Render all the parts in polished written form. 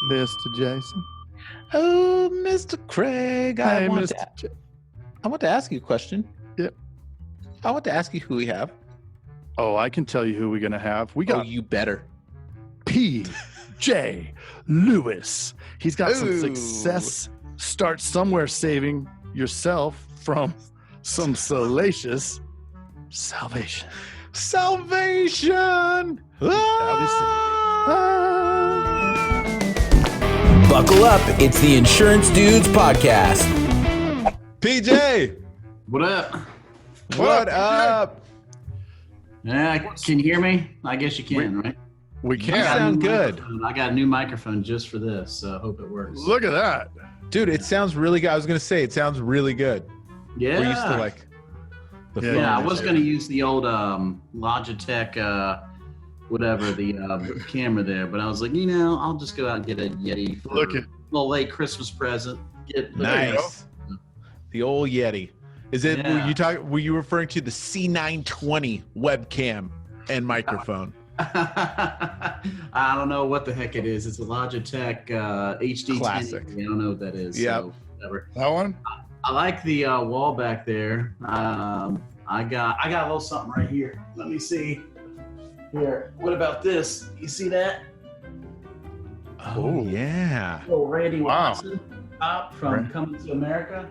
Mr. Jason. Oh, Mr. Craig, I want J- to ask you a question. Yep. I want to ask you who we have. Oh, I can tell you who we're going to have. We got you better. P.J. Lewis. He's got some Ooh. success. Start somewhere saving yourself from some salacious salvation. Salvation! Buckle up, it's the Insurance Dudes Podcast. PJ! What up? What up? Yeah, can you hear me? I guess you can, right? We You can. sound good. I got a new microphone just for this, so I hope it works. Look at that. Dude, it sounds really good. I was going to say, it sounds really good. Yeah. We're used to like the phone. Yeah, I was going to use the old Logitech, whatever, the camera there, but I was like, I'll just go out and get a Yeti for Look at- a little late Christmas present. Nice. The old Yeti. Is it, Yeah. were you referring to the C920 webcam and microphone? I don't know what the heck it is. It's a Logitech HD Classic. 10. I don't know what that is. Yep. So whatever. That one? I like the wall back there. I got a little something right here. Let me see. Here. What about this? You see that? Oh, yeah. Little Randy Wow. Watson top from Coming to America.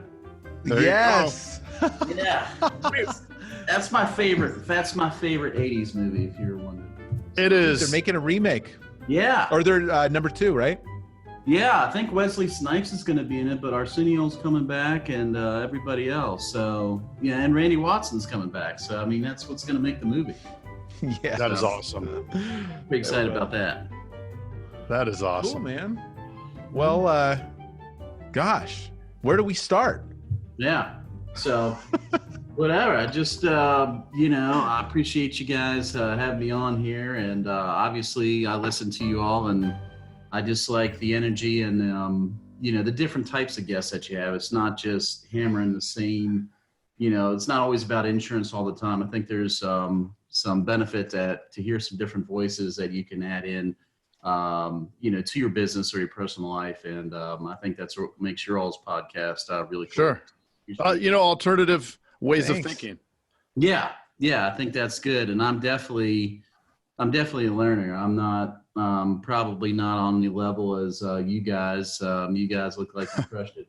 There you Yes. Yeah. That's my favorite. That's my favorite 80s movie, if you're wondering. It They're is. making a remake. Yeah. Or they're number 2, right? Yeah, I think Wesley Snipes is going to be in it, but Arsenio's coming back and everybody else. So, yeah, and Randy Watson's coming back. So, I mean, that's what's going to make the movie. Yeah. That is awesome. Pretty excited about that. That is Cool, awesome. man. Well, gosh, where do we start? Yeah. So, whatever. I just, I appreciate you guys having me on here. And obviously, I listen to you all, and I just like the energy and, the different types of guests that you have. It's not just hammering the same, it's not always about insurance all the time. I think there's some benefit to hear some different voices that you can add in, to your business or your personal life. And I think that's what makes your all's podcast really cool. Sure. Alternative ways Thanks. of thinking. Yeah, I think that's good. And I'm definitely a learner. I'm not probably not on the level as you guys. You guys look like you crushed it,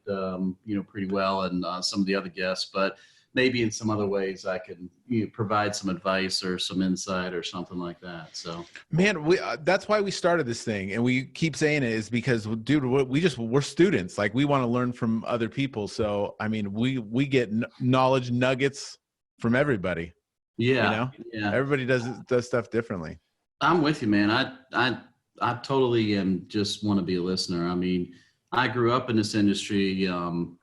pretty well, and some of the other guests. But maybe in some other ways, I can provide some advice or some insight or something like that. So, Man, that's why we started this thing, and we keep saying it is because, dude, we're students. Like, we want to learn from other people. So, I mean, we get knowledge nuggets from everybody. yeah. Everybody does stuff differently. I'm with you, man. I totally just want to be a listener. I mean, I grew up in this industry.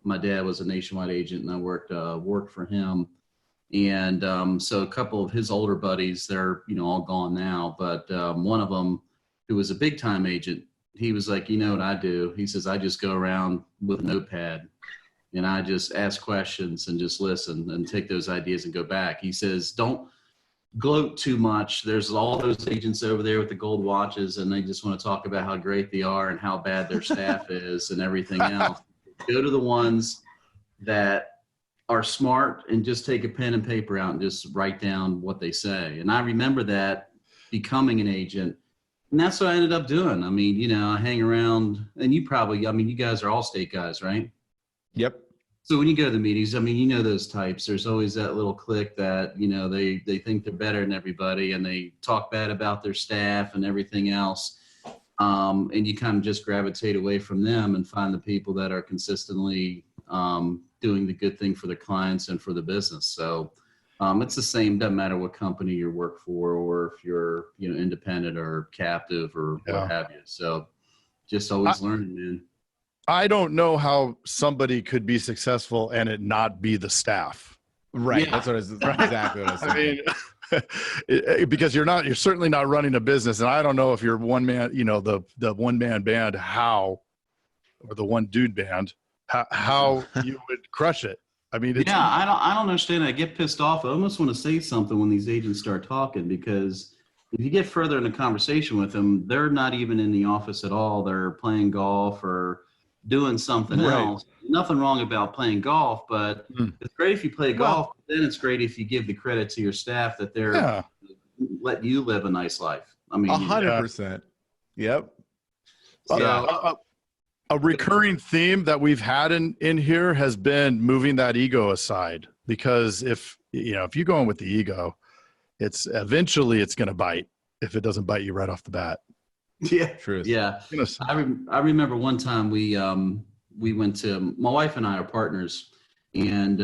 My dad was a nationwide agent, and I worked for him. And so a couple of his older buddies, they're all gone now. But one of them, who was a big time agent, he was like, you know what I do? He says, I just go around with a notepad, and I just ask questions and just listen and take those ideas and go back. He says, don't gloat too much. There's all those agents over there with the gold watches, and they just want to talk about how great they are and how bad their staff is and everything else. Go to the ones that are smart and just take a pen and paper out and just write down what they say. And I remember that becoming an agent, and that's what I ended up doing. I mean, I hang around, and you guys are all state guys, right? Yep. So when you go to the meetings, I mean, those types, there's always that little clique that, they think they're better than everybody, and they talk bad about their staff and everything else. And you kind of just gravitate away from them and find the people that are consistently doing the good thing for their clients and for the business. So it's the same, doesn't matter what company you work for, or if you're, independent or captive or what have you. So just always learning, man. I don't know how somebody could be successful and it not be the staff. Right. Yeah. That's exactly what I was saying. I mean, because you're certainly not running a business. And I don't know if you're one man, the one man band, or the one dude band, how you would crush it. I mean, I don't understand. I get pissed off. I almost want to say something when these agents start talking, because if you get further in the conversation with them, they're not even in the office at all. They're playing golf or doing something else. Nothing wrong about playing golf, but it's great if you play golf. Then it's great if you give the credit to your staff that they're letting you live a nice life. I mean, 100%. Yep. So, a recurring theme that we've had in here has been moving that ego aside, because if you go in with the ego, it's eventually it's going to bite if it doesn't bite you right off the bat. Yeah. Truth. Yeah. I remember one time we went to, my wife and I are partners, and,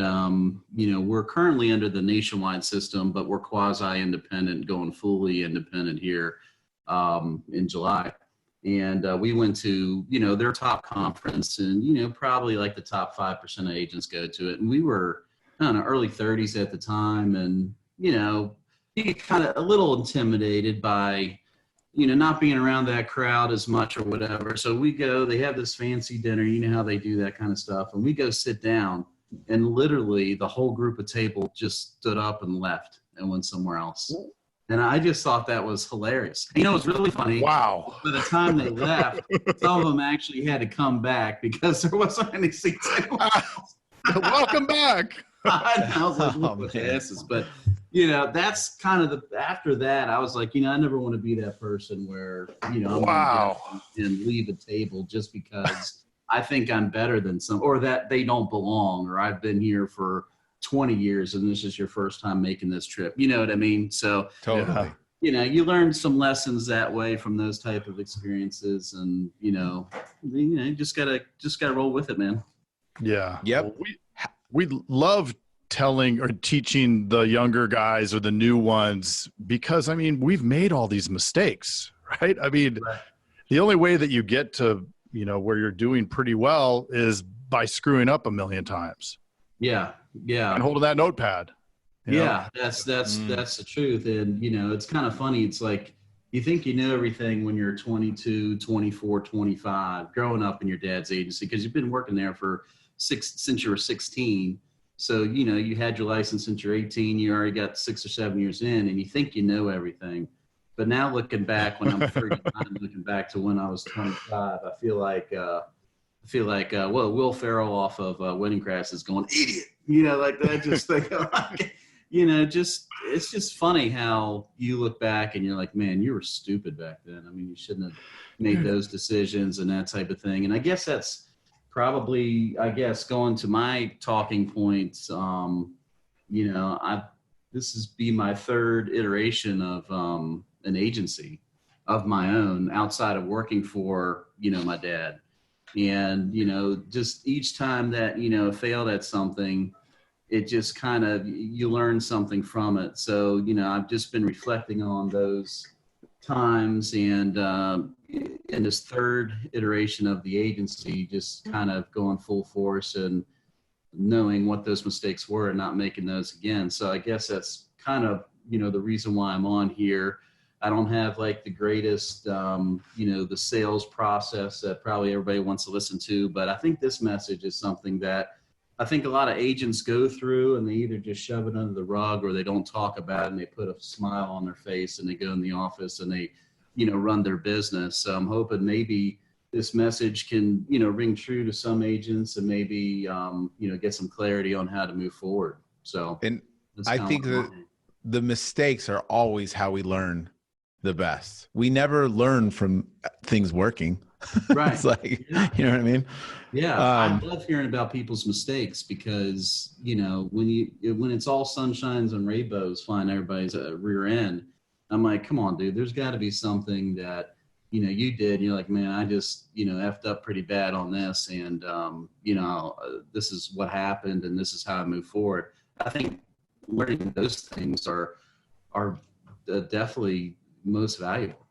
we're currently under the nationwide system, but we're quasi-independent, going fully independent here in July. And we went to, their top conference, and, probably like the top 5% of agents go to it. And we were, I don't know, early 30s at the time. And, you get kind of a little intimidated by, not being around that crowd as much or whatever. So we go, they have this fancy dinner, how they do that kind of stuff. And we go sit down, and literally the whole group of table just stood up and left and went somewhere else. And I just thought that was hilarious. It was really funny. Wow. By the time they left, some of them actually had to come back because there wasn't any seats. Welcome back. I was like, look at asses. But, that's kind of after that, I was like, I never want to be that person where, I'm going to get up and leave a table just because I think I'm better than some, or that they don't belong, or I've been here for 20 years and this is your first time making this trip. You know what I mean? So totally. You learn some lessons that way from those type of experiences, and you just gotta roll with it, man. Yeah. Yep. Well, we love telling or teaching the younger guys or the new ones, because we've made all these mistakes, right? The only way that you get to where you're doing pretty well is by screwing up a million times. Yeah. And holding that notepad. That's the truth. And it's kind of funny. It's like you think you know everything when you're 22, 24, 25, growing up in your dad's agency, because you've been working there since you were 16. So you had your license since you're 18. You already got 6 or 7 years in, and you think you know everything. But now looking back, when I'm 39, looking back to when I was 25, I feel like Will Ferrell off of Wedding Crashers is going, idiot. Like that. Just think, it's just funny how you look back and you're like, man, you were stupid back then. You shouldn't have made those decisions and that type of thing. And I guess that's probably, going to my talking points. This is my third iteration of an agency of my own outside of working for, my dad. And, just each time that, failed at something, it just kind of, you learn something from it. So, I've just been reflecting on those times, and in this third iteration of the agency, just kind of going full force and knowing what those mistakes were and not making those again. So I guess that's kind of, the reason why I'm on here. I don't have like the greatest, the sales process that probably everybody wants to listen to, but I think this message is something that I think a lot of agents go through, and they either just shove it under the rug or they don't talk about it, and they put a smile on their face and they go in the office and they, run their business. So I'm hoping maybe this message can, ring true to some agents, and maybe, get some clarity on how to move forward. So, and I think that the mistakes are always how we learn the best. We never learn from things working. Right. It's like, you know what I mean? Yeah. I love hearing about people's mistakes, because, when it's all sunshines and rainbows flying everybody's rear end, I'm like, come on, dude, there's got to be something that, you did. And you're like, man, I just, effed up pretty bad on this. And, this is what happened, and this is how I move forward. I think learning those things are definitely most valuable.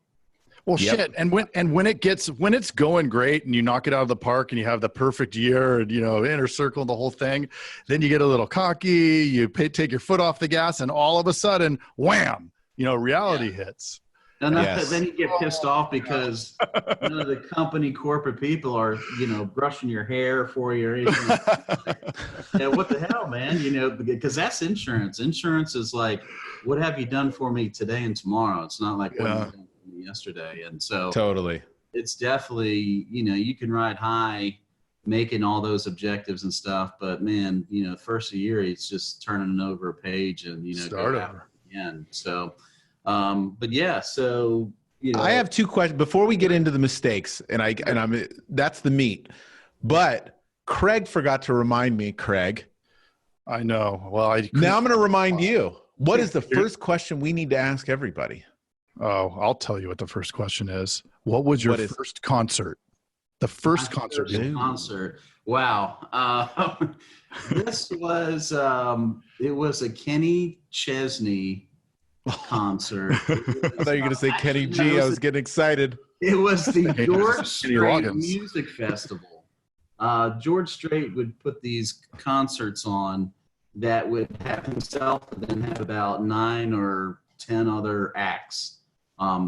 Well, shit. And when it's going great and you knock it out of the park and you have the perfect year and, inner circle and the whole thing, then you get a little cocky, take your foot off the gas, and all of a sudden, wham, reality hits. And Yes. then you get pissed off because none of the company corporate people are, brushing your hair for you or anything. Yeah, what the hell, man? Because that's insurance. Insurance is like, what have you done for me today and tomorrow? It's not like what you done for me yesterday. And so Totally. it's definitely, you can ride high making all those objectives and stuff, but man, first of the year, it's just turning over a page and, start over again. So, but yeah, so, I have two questions before we get into the mistakes, and I'm that's the meat. But Craig forgot to remind me, Craig. I know. Well, now I'm going to remind you. What is the first question we need to ask everybody? Oh, I'll tell you what the first question is. What was your first concert? The first concert. Wow. This was, it was a Kenny Chesney concert. I thought you were going to say Kenny G. I was getting excited. It was the George Strait Music Festival. George Strait would put these concerts on that would have himself and then have about 9 or 10 other acts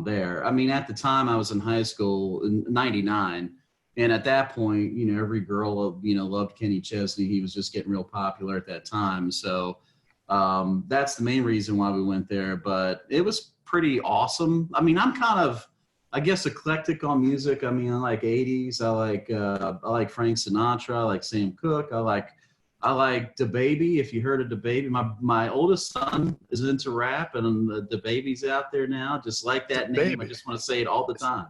there. I mean, at the time I was in high school in 99. And at that point, every girl, loved Kenny Chesney. He was just getting real popular at that time. So that's the main reason why we went there. But it was pretty awesome. I mean, I'm kind of, I guess, eclectic on music. I mean, I like 80s. I like Frank Sinatra. I like Sam Cooke. I like DaBaby. If you heard of DaBaby, my oldest son is into rap, and DaBaby's out there now. Just like that name. I just want to say it all the time.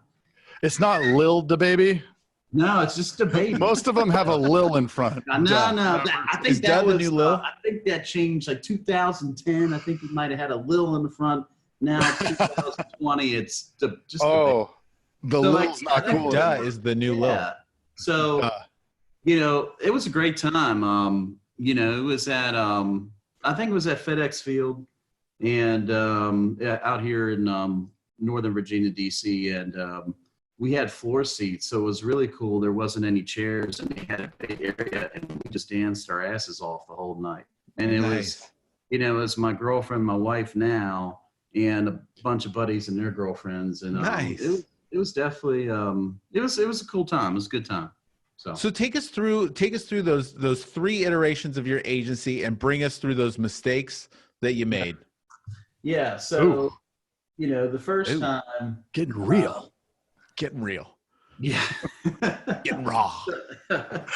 It's not Lil DaBaby. No, it's just DaBaby. Most of them have a Lil in front. No. I think that was the new Lil. I think that changed like 2010. I think he might have had a Lil in the front. Now 2020, it's just DaBaby. The Lil's not cool. Duh is the new Lil. So, it was a great time. It was at I think it was at FedEx Field, and out here in Northern Virginia, DC, and we had floor seats, so it was really cool. There wasn't any chairs, and they had a big area, and we just danced our asses off the whole night. And it was, it was my girlfriend, my wife now, and a bunch of buddies and their girlfriends, and it was definitely it was a cool time. It was a good time. So take us through those 3 iterations of your agency and bring us through those mistakes that you made. Yeah. So the first time, getting real. Getting real. Yeah. Getting raw.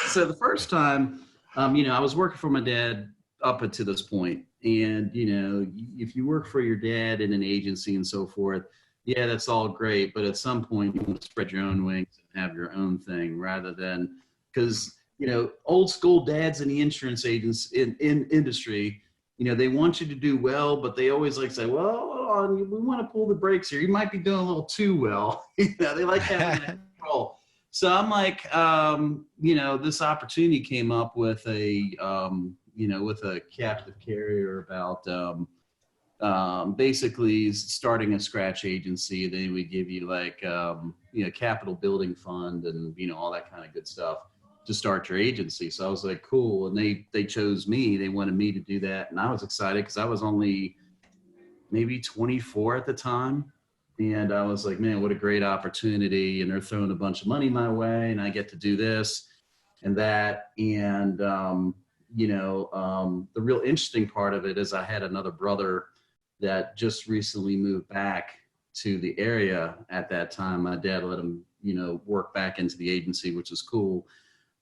So the first time, I was working for my dad up until this point. And, if you work for your dad in an agency and so forth, yeah, that's all great. But at some point you want to spread your own wings and have your own thing rather than, because, old school dads in the insurance agents in industry, they want you to do well, but they always like say, well, we want to pull the brakes here. You might be doing a little too well. They like having that control. So I'm like, this opportunity came up with a captive carrier about basically starting a scratch agency. Then we give you like, capital building fund and, all that kind of good stuff to start your agency. So I was like, cool. And they chose me. They wanted me to do that. And I was excited because I was only maybe 24 at the time. And I was like, man, what a great opportunity. And they're throwing a bunch of money my way and I get to do this and that. And, the real interesting part of it is I had another brother that just recently moved back to the area at that time. My dad let him, work back into the agency, which is cool.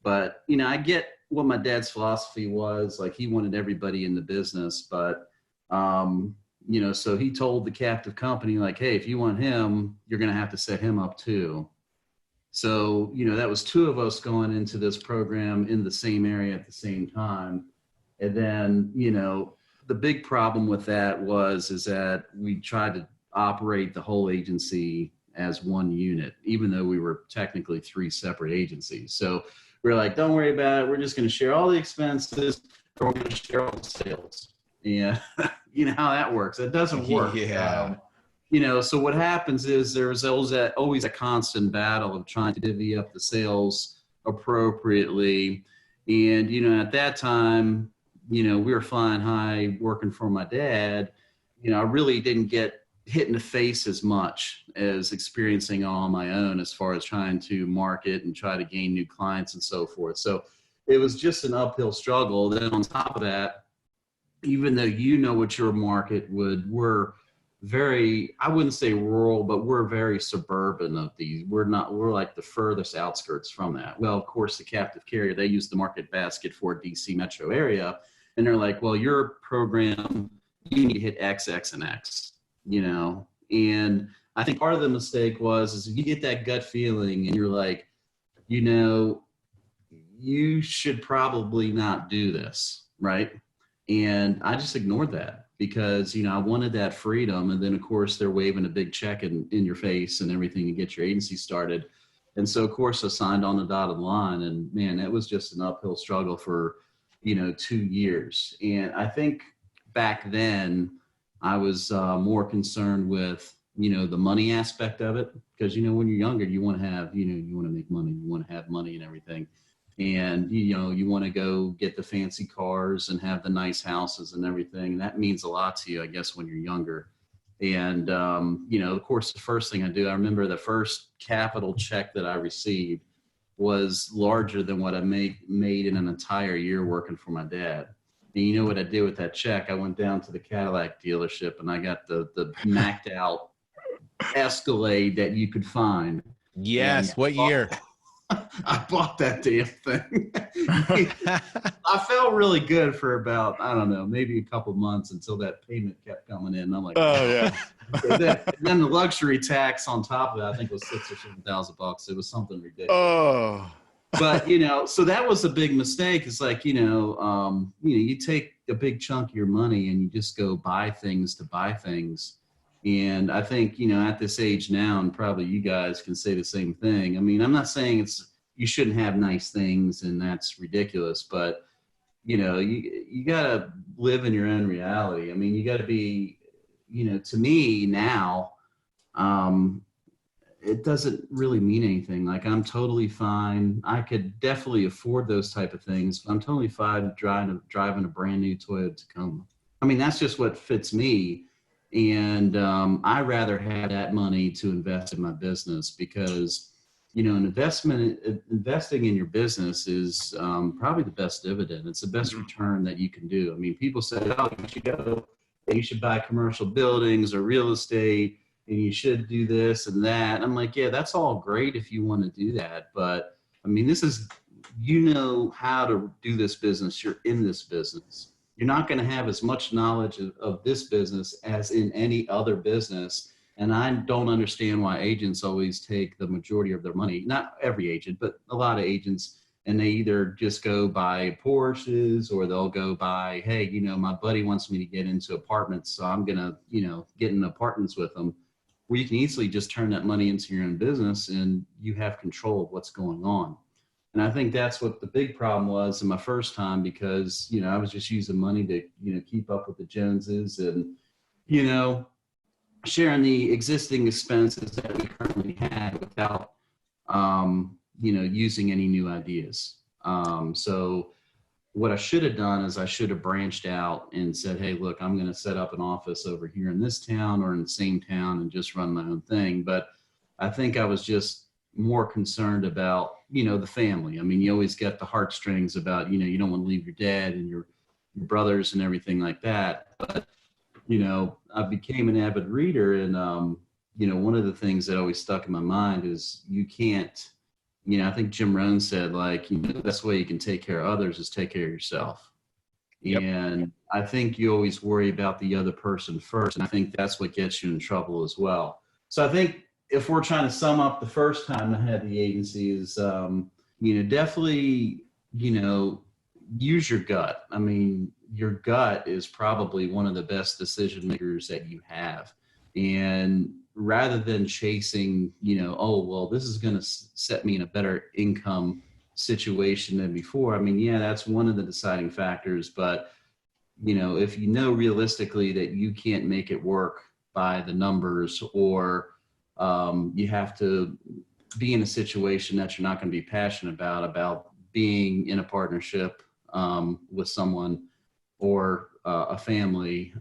But, I get what my dad's philosophy was. Like he wanted everybody in the business, but, so he told the captive company, like, hey, if you want him, you're going to have to set him up too. So, that was 2 of us going into this program in the same area at the same time. And then, the big problem with that is that we tried to operate the whole agency as one unit, even though we were technically 3 separate agencies. So we're like, don't worry about it. We're just going to share all the expenses, or we're going to share all the sales. Yeah. You know how that works. It doesn't work. Yeah. So what happens is there's always a constant battle of trying to divvy up the sales appropriately. And, at that time, we were flying high working for my dad. I really didn't get hit in the face as much as experiencing it on my own, as far as trying to market and try to gain new clients and so forth. So it was just an uphill struggle. Then on top of that, even though you know what your market we're very, I wouldn't say rural, but we're very suburban of these. We're like the furthest outskirts from that. Well, of course, the captive carrier, they use the market basket for DC metro area. And they're like, well, your program, you need to hit X, X, and X, you know? And I think part of the mistake is you get that gut feeling and you're like, you know, you should probably not do this, right? And I just ignored that because, you know, I wanted that freedom. And then, of course, they're waving a big check in your face and everything to get your agency started. And so, of course, I signed on the dotted line. And, man, it was just an uphill struggle for, you know, 2 years. And I think back then I was more concerned with, you know, the money aspect of it. Because, you know, when you're younger, you want to have, you know, you want to make money, you want to have money and everything. And, you know, you want to go get the fancy cars and have the nice houses and everything. That means a lot to you, I guess, when you're younger. And, you know, of course, the first thing I do, I remember the first capital check that I received was larger than what I made in an entire year working for my dad. And you know what I did with that check? I went down to the Cadillac dealership and I got the macked out Escalade that you could find. Yes. What year? I bought that damn thing. I felt really good for about, I don't know, maybe a couple months until that payment kept coming in. I'm like, Oh yeah. and then the luxury tax on top of that, I think was $6,000 or $7,000. It was something ridiculous. Oh. But, you know, so that was a big mistake. It's like, you know, you take a big chunk of your money and you just go buy things to buy things. And I think, you know, at this age now, and probably you guys can say the same thing. I mean, I'm not saying you shouldn't have nice things and that's ridiculous, but, you know, you got to live in your own reality. I mean, you got to be, you know, to me now, it doesn't really mean anything. Like, I'm totally fine. I could definitely afford those type of things. But I'm totally fine driving a brand new Toyota Tacoma. I mean, that's just what fits me. And I rather have that money to invest in my business because, you know, investing in your business is probably the best dividend. It's the best return that you can do. I mean, people say, oh, you should buy commercial buildings or real estate, and you should do this and that. And I'm like, yeah, that's all great if you want to do that. But I mean, you know how to do this business. You're in this business. You're not going to have as much knowledge of this business as in any other business. And I don't understand why agents always take the majority of their money, not every agent, but a lot of agents, and they either just go buy Porsches or they'll go buy, hey, you know, my buddy wants me to get into apartments, so I'm going to, you know, get in apartments with them, where you can easily just turn that money into your own business and you have control of what's going on. And I think that's what the big problem was in my first time, because, you know, I was just using money to, you know, keep up with the Joneses and, you know, sharing the existing expenses that we currently had without, you know, using any new ideas. So what I should have done is I should have branched out and said, hey, look, I'm going to set up an office over here in this town or in the same town and just run my own thing. But I think I was just more concerned about, you know, the family. I mean, you always get the heartstrings about, you know, you don't want to leave your dad and your brothers and everything like that. But, you know, I became an avid reader, and, you know, one of the things that always stuck in my mind is you can't, you know, I think Jim Rohn said, like, you know, the best way you can take care of others is take care of yourself. Yep. And I think you always worry about the other person first. And I think that's what gets you in trouble as well. So I think if we're trying to sum up the first time I had the agency is, you know, definitely, you know, use your gut. I mean, your gut is probably one of the best decision makers that you have. And rather than chasing, you know, oh, well, this is going to set me in a better income situation than before. I mean, yeah, that's one of the deciding factors. But, you know, if you know realistically that you can't make it work by the numbers, or you have to be in a situation that you're not going to be passionate about being in a partnership with someone or a family,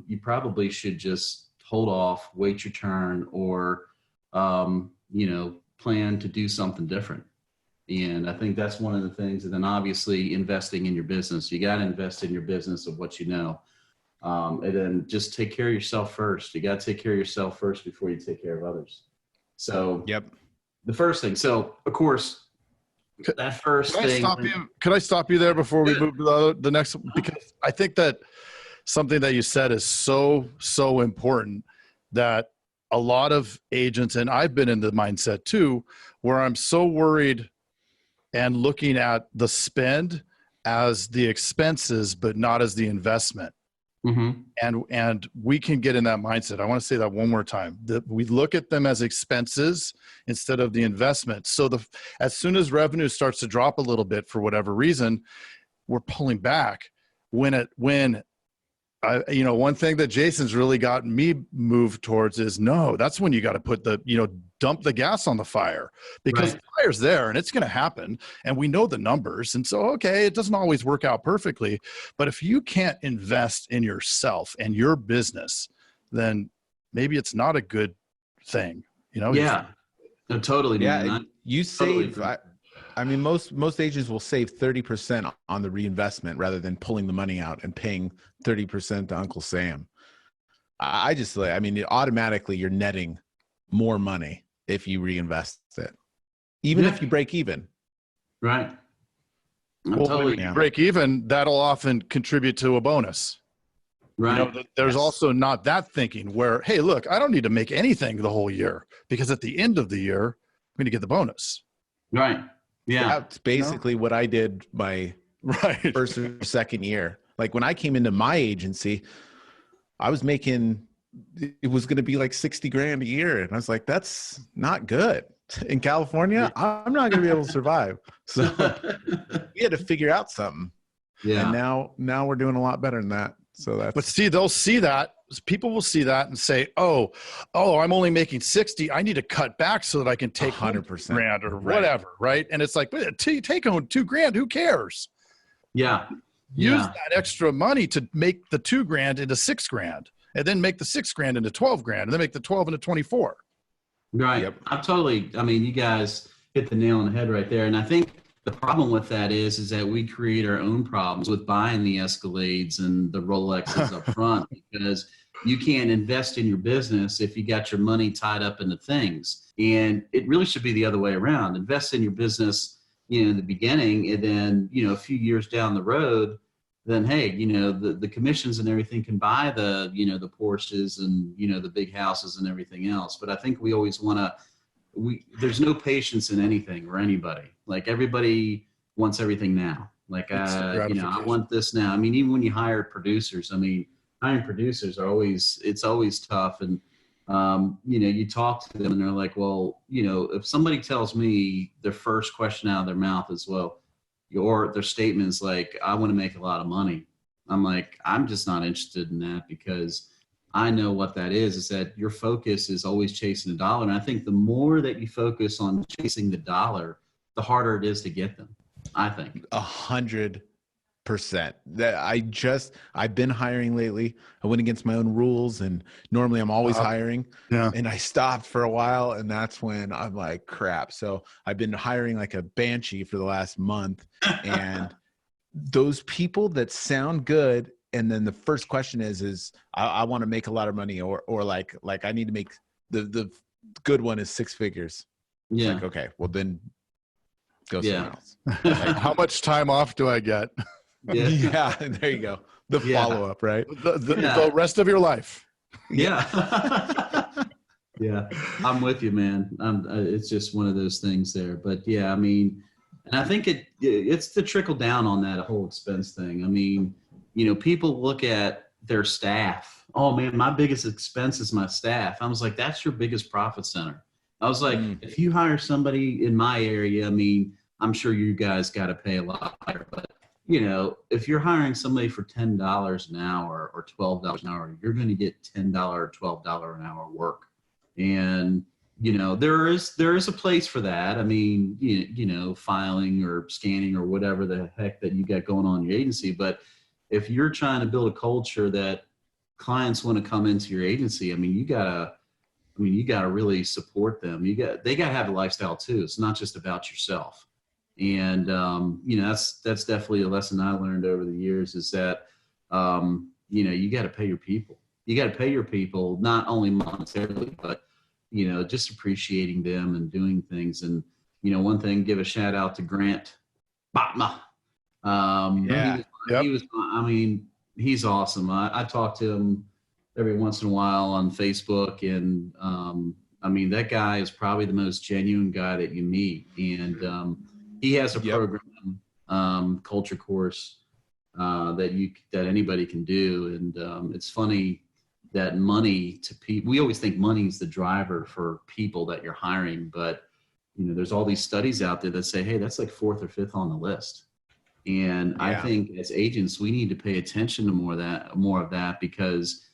you probably should just hold off, wait your turn, or, plan to do something different. And I think that's one of the things. And then obviously investing in your business. You got to invest in your business of what you know. And then just take care of yourself first. You got to take care of yourself first before you take care of others. So the first thing. So of course, that first thing. Could I stop you there before we move to the next? Because I think that something that you said is so important, that a lot of agents, and I've been in the mindset too, where I'm so worried and looking at the spend as the expenses, but not as the investment. Mm-hmm. And we can get in that mindset. I want to say that one more time, that we look at them as expenses instead of the investment. So as soon as revenue starts to drop a little bit for whatever reason, we're pulling back. One thing that Jason's really gotten me moved towards is that's when you got to put dump the gas on the fire, because the fire's there and it's going to happen. And we know the numbers. And so, okay, it doesn't always work out perfectly, but if you can't invest in yourself and your business, then maybe it's not a good thing, Yeah, no, totally. Yeah. Man. You save, I mean, most agents will save 30% on the reinvestment rather than pulling the money out and paying 30% to Uncle Sam. Automatically you're netting more money if you reinvest it, even if you break even. Right. When you break even, that'll often contribute to a bonus. Right. There's also not that thinking where, hey, look, I don't need to make anything the whole year, because at the end of the year, I'm going to get the bonus. Right. Yeah. That's basically what I did my first or second year. Like when I came into my agency, I was making, it was going to be like 60 grand a year. And I was like, that's not good. In California, I'm not going to be able to survive. So we had to figure out something. Yeah. And now we're doing a lot better than that. So but see, they'll see that. People will see that and say, oh, I'm only making 60. I need to cut back so that I can take 100% grand or whatever. Right. And it's like, take home $2,000. Who cares? Yeah. Use that extra money to make the $2,000 into $6,000, and then make the $6,000 into $12,000, and then make the 12 into 24. Right. Yep. You guys hit the nail on the head right there. And I think the problem with that is that we create our own problems with buying the Escalades and the Rolexes up front, because you can't invest in your business if you got your money tied up into things. And it really should be the other way around. Invest in your business, in the beginning, and then, a few years down the road, then, hey, the commissions and everything can buy the, the Porsches and, the big houses and everything else. But I think we always there's no patience in anything or anybody. Like, everybody wants everything now. Like, I want this now. Even when you hire producers, hiring producers it's always tough. And, you talk to them and they're like, well, if somebody tells me their first question out of their mouth is, well, their statement is like, I want to make a lot of money. I'm like, I'm just not interested in that, because I know what that is that your focus is always chasing the dollar. And I think the more that you focus on chasing the dollar, the harder it is to get them, I think. 100%. I've been hiring lately. I went against my own rules, and normally I'm always hiring. Yeah. And I stopped for a while, and that's when I'm like, crap. So I've been hiring like a banshee for the last month. And those people that sound good, and then the first question is I want to make a lot of money, or like I need to make the good one is 6 figures. Yeah. It's like, okay, well then go somewhere else. Like, how much time off do I get? Yeah, there you go. The follow-up, right? The rest of your life. Yeah. Yeah, I'm with you, man. It's just one of those things there. But yeah, and I think it's the trickle down on that whole expense thing. People look at their staff. Oh man, my biggest expense is my staff. I was like, that's your biggest profit center. I was like, if you hire somebody in my area, I'm sure you guys got to pay a lot higher, but if you're hiring somebody for $10 an hour or $12 an hour, you're going to get $10 or $12 an hour work. And, there is a place for that. Filing or scanning or whatever the heck that you got going on in your agency. But if you're trying to build a culture that clients want to come into your agency, I mean, you gotta really support them. They gotta have a lifestyle too. It's not just about yourself. And, that's definitely a lesson I learned over the years, is that, you got to pay your people. You got to pay your people, not only monetarily, but, just appreciating them and doing things. And, one thing, give a shout out to Grant Batma. He's awesome. I talk to him every once in a while on Facebook, and, that guy is probably the most genuine guy that you meet. And, he has a program, culture course, that anybody can do. And it's funny that money to people, we always think money is the driver for people that you're hiring, but there's all these studies out there that say, hey, that's like 4th or 5th on the list. And I think as agents, we need to pay attention to more of that, because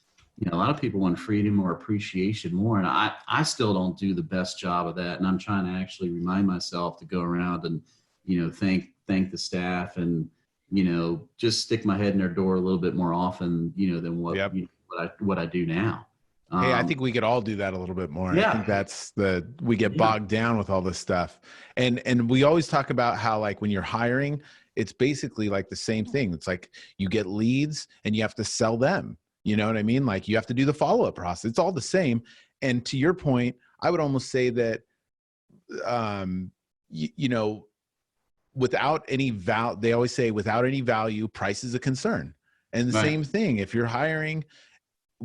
a lot of people want freedom or appreciation more. And I still don't do the best job of that. And I'm trying to actually remind myself to go around and, thank the staff, and, just stick my head in their door a little bit more often, than what I do now. Hey, I think we could all do that a little bit more. Yeah. I think that's we get bogged down with all this stuff. And we always talk about how, like, when you're hiring, it's basically like the same thing. It's like you get leads and you have to sell them. You know what I mean? Like, you have to do the follow-up process. It's all the same. And to your point, I would almost say that, without any value, they always say without any value, price is a concern. And the same thing, if you're hiring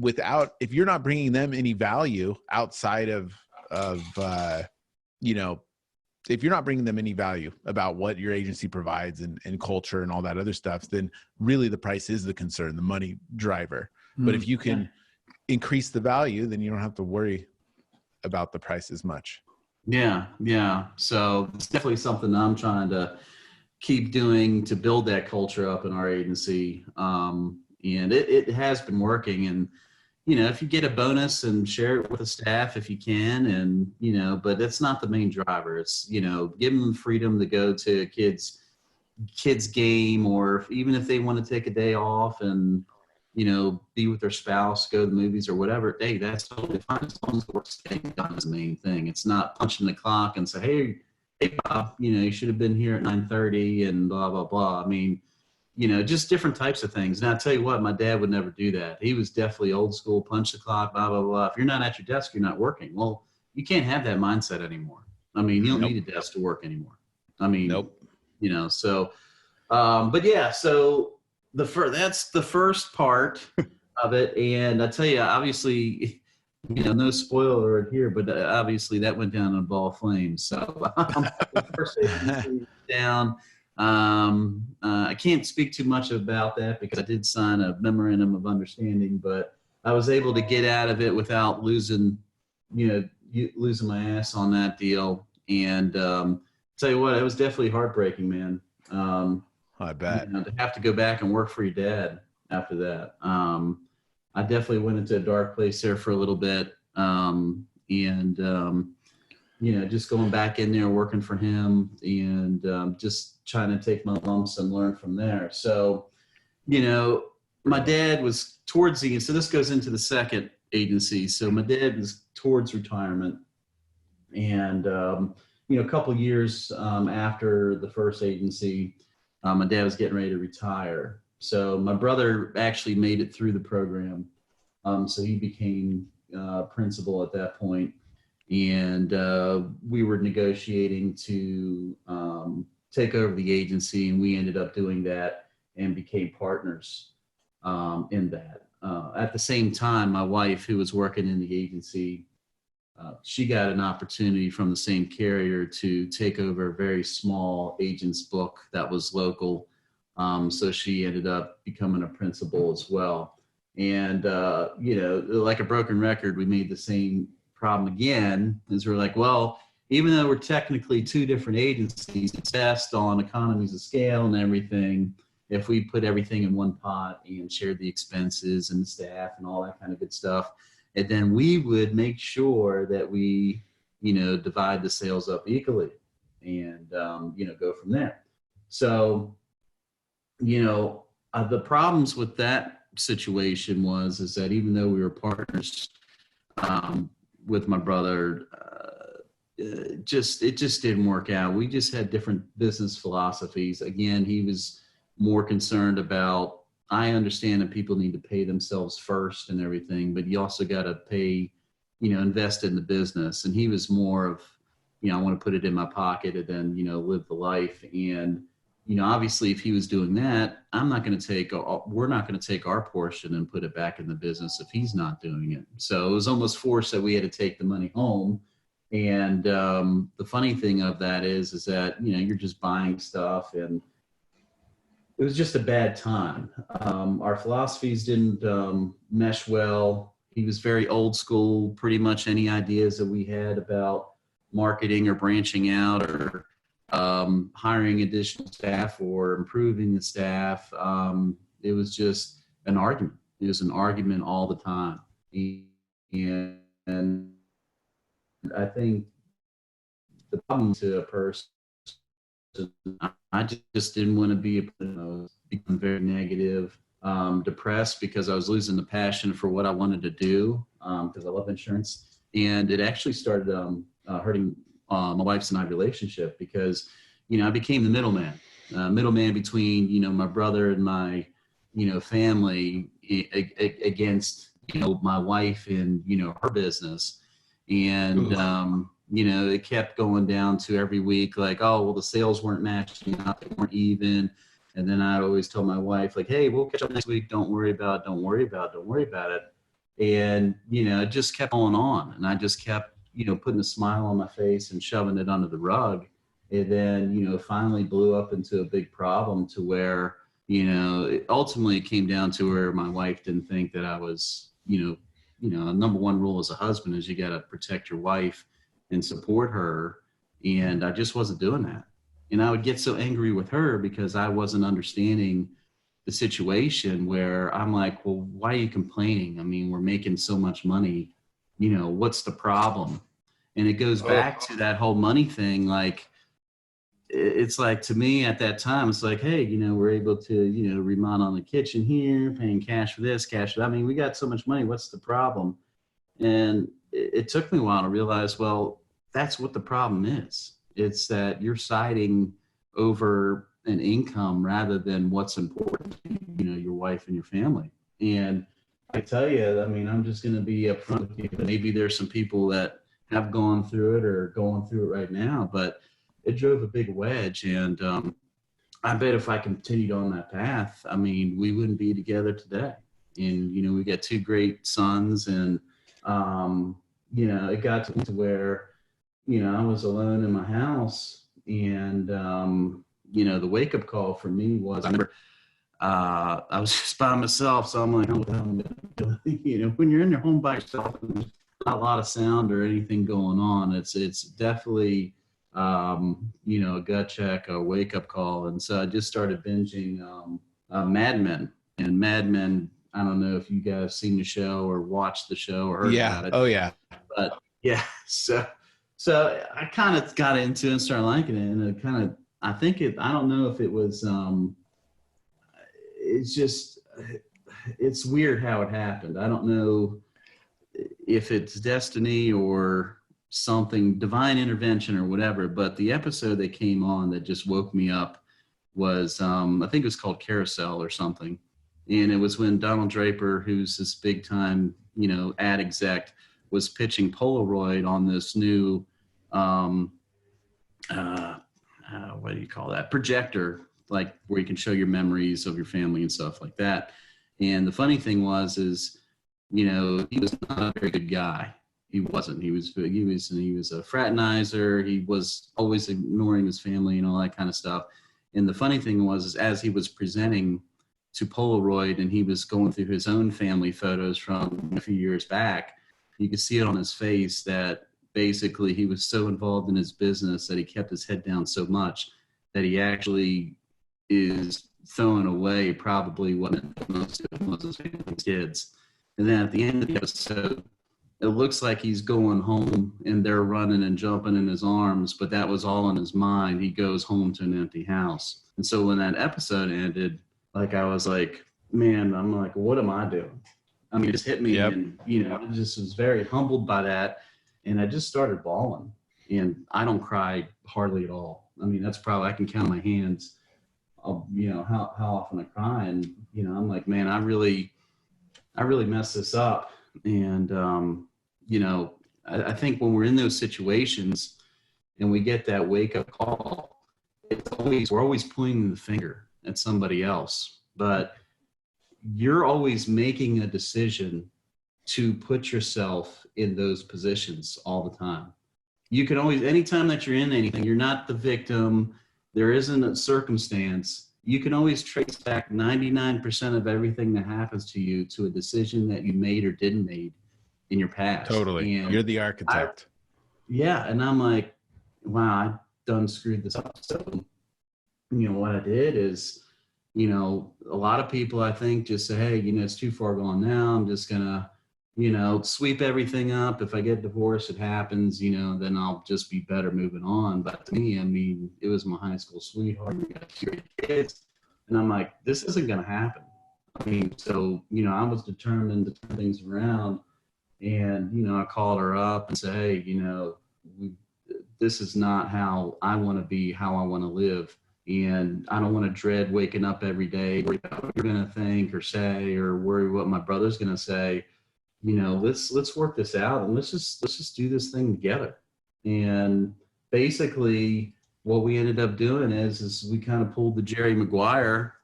if you're not bringing them any value outside of if you're not bringing them any value about what your agency provides and culture and all that other stuff, then really the price is the concern, the money driver. But if you can increase the value, then you don't have to worry about the price as much. Yeah. So it's definitely something I'm trying to keep doing to build that culture up in our agency. And it has been working. And, if you get a bonus, and share it with the staff if you can, and, but it's not the main driver. It's, give them freedom to go to a kid's game, or even if they want to take a day off and, be with their spouse, go to the movies or whatever. Hey, that's totally fine, as long as the work's getting done is the main thing. It's not punching the clock and say, hey, Bob, you should have been here at 9:30 and blah, blah, blah. I mean, just different types of things. And I'll tell you what, my dad would never do that. He was definitely old school, punch the clock, blah, blah, blah. If you're not at your desk, you're not working. Well, you can't have that mindset anymore. I mean, you don't need a desk to work anymore. I mean, so, but yeah, so that's the first part of it. And I tell you, obviously, no spoiler here, but obviously that went down in a ball of flames. So the first agency down. I can't speak too much about that because I did sign a memorandum of understanding, but I was able to get out of it without losing my ass on that deal. And tell you what, it was definitely heartbreaking, man. I bet. To have to go back and work for your dad after that. I definitely went into a dark place there for a little bit. Just going back in there, working for him, and just trying to take my lumps and learn from there. So, my dad was so this goes into the second agency. So my dad was towards retirement, and, a couple years after the first agency, my dad was getting ready to retire. So my brother actually made it through the program. So he became principal at that point. And we were negotiating to take over the agency, and we ended up doing that and became partners in that. At the same time, my wife, who was working in the agency, she got an opportunity from the same carrier to take over a very small agent's book that was local. So she ended up becoming a principal as well. And, like a broken record, we made the same problem again, is we're like, well, even though we're technically two different agencies, it's best on economies of scale and everything if we put everything in one pot and shared the expenses and the staff and all that kind of good stuff. And then we would make sure that we, divide the sales up equally and, go from there. So, the problems with that situation is that even though we were partners with my brother, it just didn't work out. We just had different business philosophies. Again, he was more concerned about, I understand that people need to pay themselves first and everything, but you also got to pay, invest in the business. And he was more of, I want to put it in my pocket and then, live the life. And, obviously if he was doing that, we're not going to take our portion and put it back in the business if he's not doing it. So it was almost forced that we had to take the money home. And the funny thing of that is that, you're just buying stuff, and it was just a bad time. Our philosophies didn't mesh well. He was very old school. Pretty much any ideas that we had about marketing or branching out or hiring additional staff or improving the staff, it was just an argument. It was an argument all the time. And I think the problem to a person, I just didn't want to become very negative, depressed because I was losing the passion for what I wanted to do, because I love insurance. And it actually started hurting my wife's and I relationship because, I became the middleman between, my brother and my, family against, my wife and, her business. And, it kept going down to every week, like, oh, well, the sales weren't matching up, they weren't even. And then I always tell my wife, like, hey, we'll catch up next week. Don't worry about it. And, it just kept going on. And I just kept, putting a smile on my face and shoving it under the rug. And then, finally blew up into a big problem to where, it ultimately came down to where my wife didn't think that I was, number one rule as a husband is you got to protect your wife and support her. And I just wasn't doing that. And I would get so angry with her because I wasn't understanding the situation where I'm like, well, why are you complaining? I mean, we're making so much money, what's the problem? And it goes back to that whole money thing. Like, it's like, to me at that time, it's like, hey, we're able to, remodel the kitchen here, paying cash for this, cash for that. I mean, we got so much money. What's the problem? And it took me a while to realize, well, that's what the problem is. It's that you're siding over an income rather than what's important to your wife and your family. And I tell you, I mean, I'm just going to be upfront with you. Maybe there's some people that have gone through it or going through it right now, but it drove a big wedge. And I bet if I continued on that path, I mean, we wouldn't be together today. And, we got two great sons, and, it got to where, I was alone in my house, and, the wake up call for me was, I remember, I was just by myself. So I'm like, oh, when you're in your home by yourself, and there's not a lot of sound or anything going on, it's definitely, a gut check, a wake up call. And so I just started binging, Mad Men. And Mad Men, I don't know if you guys seen the show or watched the show or heard about it. Oh yeah. But yeah, so I kind of got into it and started liking it. And it kind of, I don't know if it was, it's weird how it happened. I don't know if it's destiny or something, divine intervention or whatever, but the episode that came on that just woke me up was, I think it was called Carousel or something. And it was when Donald Draper, who's this big time, ad exec, was pitching Polaroid on this new, what do you call that? Projector, like where you can show your memories of your family and stuff like that. And the funny thing was, he was not a very good guy. He wasn't. He was a fraternizer. He was always ignoring his family and all that kind of stuff. And the funny thing was, as he was presenting to Polaroid and he was going through his own family photos from a few years back, you could see it on his face that basically he was so involved in his business that he kept his head down so much that he actually is throwing away probably what most of his family's kids. And then at the end of the episode, it looks like he's going home and they're running and jumping in his arms, but that was all in his mind. He goes home to an empty house. And so when that episode ended, like, I was like, man, I'm like, what am I doing? I mean, it just hit me, Yep. and I just was very humbled by that, and I just started bawling. And I don't cry hardly at all. I mean, that's probably, I can count my hands, how often I cry, and I'm like, man, I really messed this up, and I think when we're in those situations and we get that wake up call, we're always pointing the finger at somebody else, but you're always making a decision to put yourself in those positions all the time. You can always, anytime that you're in anything, you're not the victim. There isn't a circumstance. You can always trace back 99% of everything that happens to you to a decision that you made or didn't make in your past. Totally. And You're the architect. and I'm like, wow, I done screwed this up. So, what I did is, a lot of people, I think, just say, hey, it's too far gone now. I'm just going to, sweep everything up. If I get divorced, it happens, then I'll just be better moving on. But to me, I mean, it was my high school sweetheart. We got 2 kids. And I'm like, this isn't going to happen. I mean, so, I was determined to turn things around. And, I called her up and said, hey, this is not how I want to be, how I want to live. And I don't want to dread waking up every day, worry about what you're going to think or say, or worry what my brother's going to say. Let's work this out, and let's just do this thing together. And basically what we ended up doing is we kind of pulled the Jerry Maguire.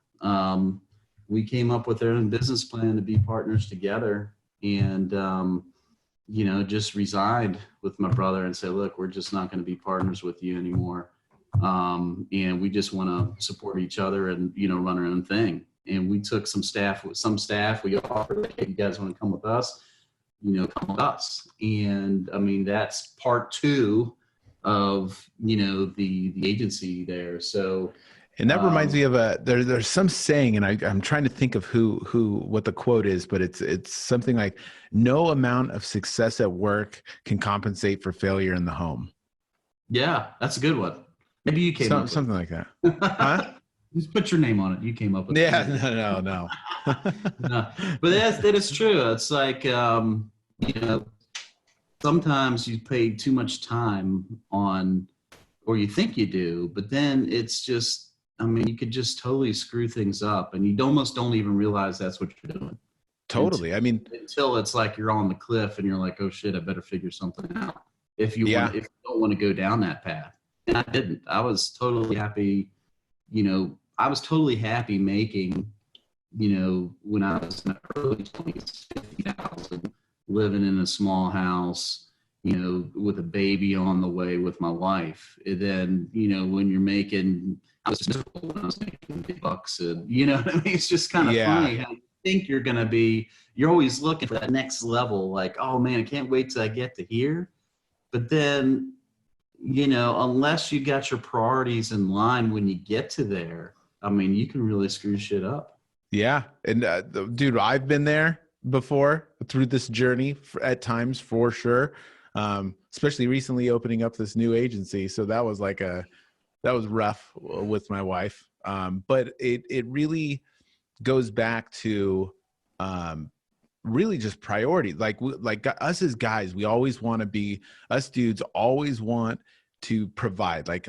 We came up with our own business plan to be partners together, and just resigned with my brother and said, look, we're just not going to be partners with you anymore. And we just want to support each other and, run our own thing. And we took some staff, we offered, hey, you guys want to come with us? Come with us. And I mean, that's part 2 of, the agency there. So, And that reminds me of there's some saying, and I'm trying to think of what the quote is, but it's something like, no amount of success at work can compensate for failure in the home. Yeah, that's a good one. Maybe you came up with something like that. Huh? Just put your name on it. You came up with Yeah, it. no. No, but that is true. It's like, sometimes you pay too much time on, or you think you do, but then it's just, I mean, you could just totally screw things up, and you almost don't even realize that's what you're doing. Totally. Until it's like you're on the cliff and you're like, oh shit, I better figure something out. If you don't want to go down that path. And I didn't. I was totally happy. I was totally happy making, when I was in my early 20s, 50,000, living in a small house, with a baby on the way with my wife. And then, when you're making, I was miserable when I was making big bucks, and what I mean? It's just kind of funny how you think you're going to be, you're always looking for that next level. Like, oh man, I can't wait till I get to here. But then, unless you got your priorities in line when you get to there, I mean, you can really screw shit up. Yeah. And dude, I've been there before through this journey at times, for sure. Especially recently opening up this new agency. So that was that was rough with my wife. But it really goes back to, really just priority. Like us as guys, we always want to be, us dudes always want to provide. Like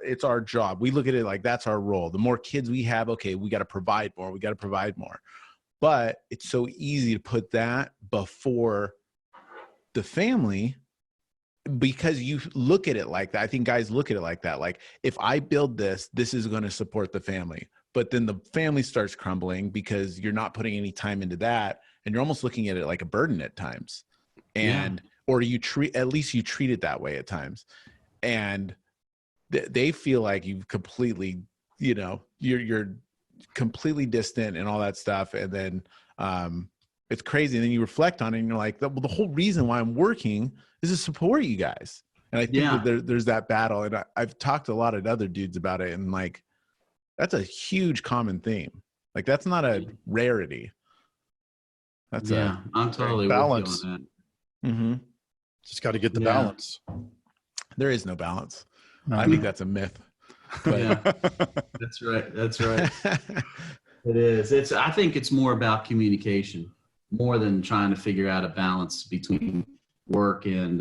it's our job. We look at it like that's our role. The more kids we have, okay, we got to provide more. But it's so easy to put that before the family, because you look at it like that. I think guys look at it like that. Like, if I build this is going to support the family. But then the family starts crumbling because you're not putting any time into that. And you're almost looking at it like a burden at times. And, or you treat it that way at times. And they feel like you've completely, you're completely distant and all that stuff. And then, it's crazy. And then you reflect on it and you're like, well, the whole reason why I'm working is to support you guys. And I think that there's that battle. And I've talked to a lot of other dudes about it. And like, that's a huge common theme. Like, that's not a rarity. That's I'm totally balance. with you on that. Mm-hmm. Just got to get the balance. There is no balance. No. I think that's a myth. But, Yeah, that's right. It is. I think it's more about communication, more than trying to figure out a balance between work and,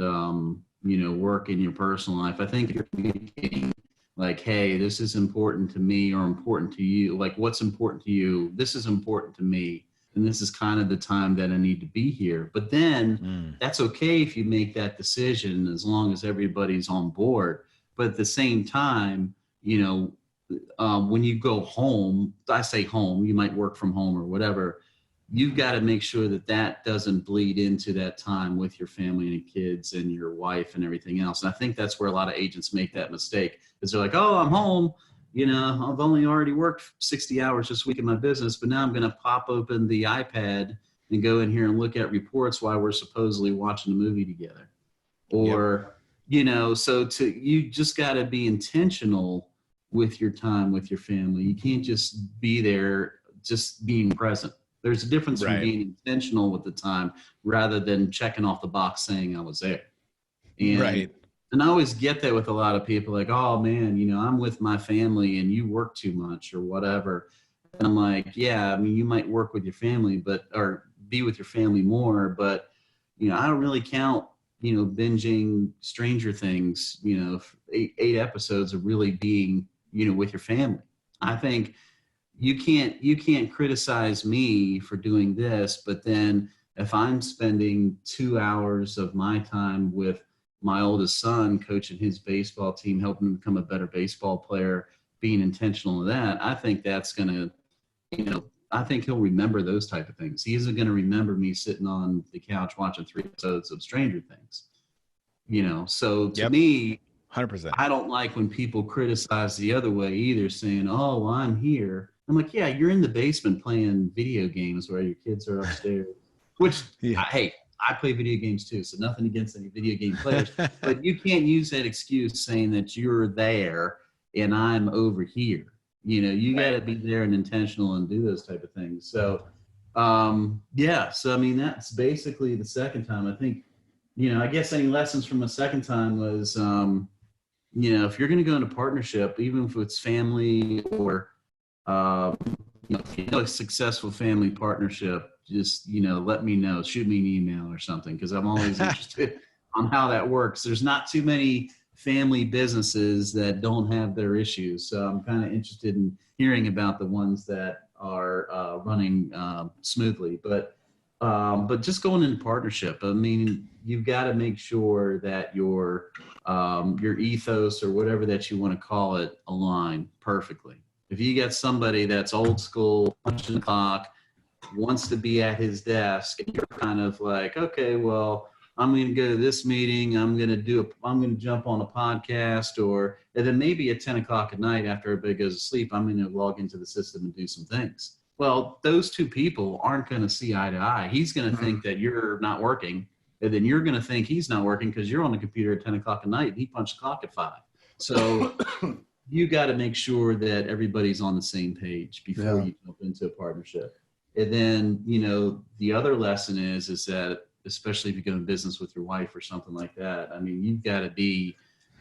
work in your personal life. I think if you're communicating like, hey, this is important to me or important to you, like what's important to you, this is important to me, and this is kind of the time that I need to be here. But then that's okay if you make that decision as long as everybody's on board. But at the same time, when you go home, I say home, you might work from home or whatever, you've got to make sure that that doesn't bleed into that time with your family and kids and your wife and everything else. And I think that's where a lot of agents make that mistake, because they're like, oh, I'm home. I've only already worked 60 hours this week in my business, but now I'm going to pop open the iPad and go in here and look at reports while we're supposedly watching a movie together. Or, you just got to be intentional with your time with your family. You can't just be there, just being present. There's a difference from being intentional with the time rather than checking off the box saying I was there. And I always get that with a lot of people, like, oh man, I'm with my family and you work too much or whatever. And I'm like, yeah, I mean, you might work with your family, or be with your family more, but I don't really count, binging Stranger Things, 8 episodes of really being, with your family. I think you can't criticize me for doing this, but then if I'm spending 2 hours of my time with my oldest son, coaching his baseball team, helping him become a better baseball player, being intentional in that, I think that's going to, I think he'll remember those type of things. He isn't going to remember me sitting on the couch watching 3 episodes of Stranger Things, so to me, 100%. I don't like when people criticize the other way either, saying, oh, well, I'm here. I'm like, yeah, you're in the basement playing video games while your kids are upstairs, which, hey, I play video games too, so nothing against any video game players, but you can't use that excuse saying that you're there and I'm over here. You got to be there and intentional and do those type of things. So, so I mean, that's basically the second time. I think, I guess any lessons from the second time was, if you're going to go into partnership, even if it's family or, a successful family partnership, just, let me know, shoot me an email or something, because I'm always interested on how that works. There's not too many family businesses that don't have their issues. So I'm kind of interested in hearing about the ones that are running smoothly. But just going into partnership, I mean, you've got to make sure that your ethos or whatever that you want to call it align perfectly. If you get somebody that's old school, punching the clock, wants to be at his desk, and you're kind of like, okay, well, I'm going to go to this meeting. I'm going to jump on a podcast, and then maybe at 10 o'clock at night after everybody goes to sleep, I'm going to log into the system and do some things. Well, those two people aren't going to see eye to eye. He's going to think that you're not working, and then you're going to think he's not working because you're on the computer at 10 o'clock at night and he punched the clock at 5. So you got to make sure that everybody's on the same page before you jump into a partnership. And then, the other lesson is that, especially if you go in business with your wife or something like that, I mean, you've got to be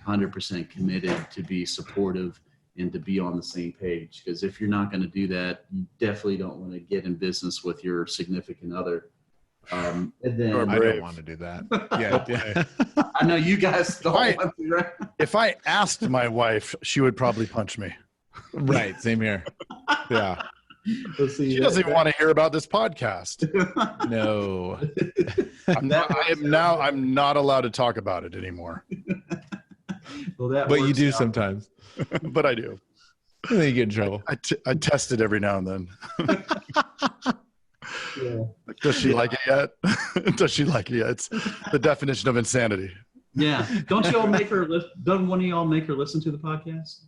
100% committed to be supportive and to be on the same page. Because if you're not going to do that, you definitely don't want to get in business with your significant other. And then I don't want to do that. Yeah. I know you guys don't want to, right? If I asked my wife, she would probably punch me. Right. Same here. Yeah. She doesn't even want to hear about this podcast. No. I'm not allowed to talk about it anymore. Well, but you do sometimes. But I do. And then you get in trouble. I test it every now and then. Yeah. Does she like it yet? Does she like it yet? It's the definition of insanity. Yeah. Don't one of y'all make her listen to the podcast?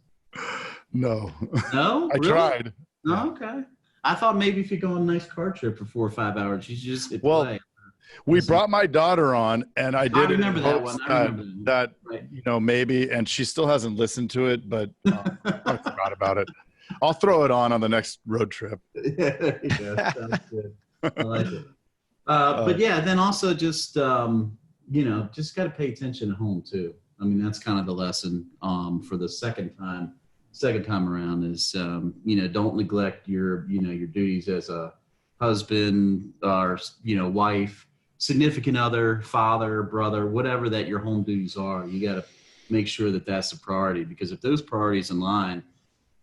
No. No? I Really? tried. Oh, okay. I thought maybe if you go on a nice car trip for 4 or 5 hours, you just hit play. We brought my daughter on, and I did remember that one. I remember that right. maybe, and she still hasn't listened to it, but I forgot about it. I'll throw it on the next road trip. There you go. Sounds good. I like it. But yeah, then also just just got to pay attention at home too. I mean, that's kind of the lesson for the second time. second time around is, don't neglect your duties as a husband or, wife, significant other, father, brother, whatever that your home duties are. You got to make sure that that's a priority, because if those priorities in line,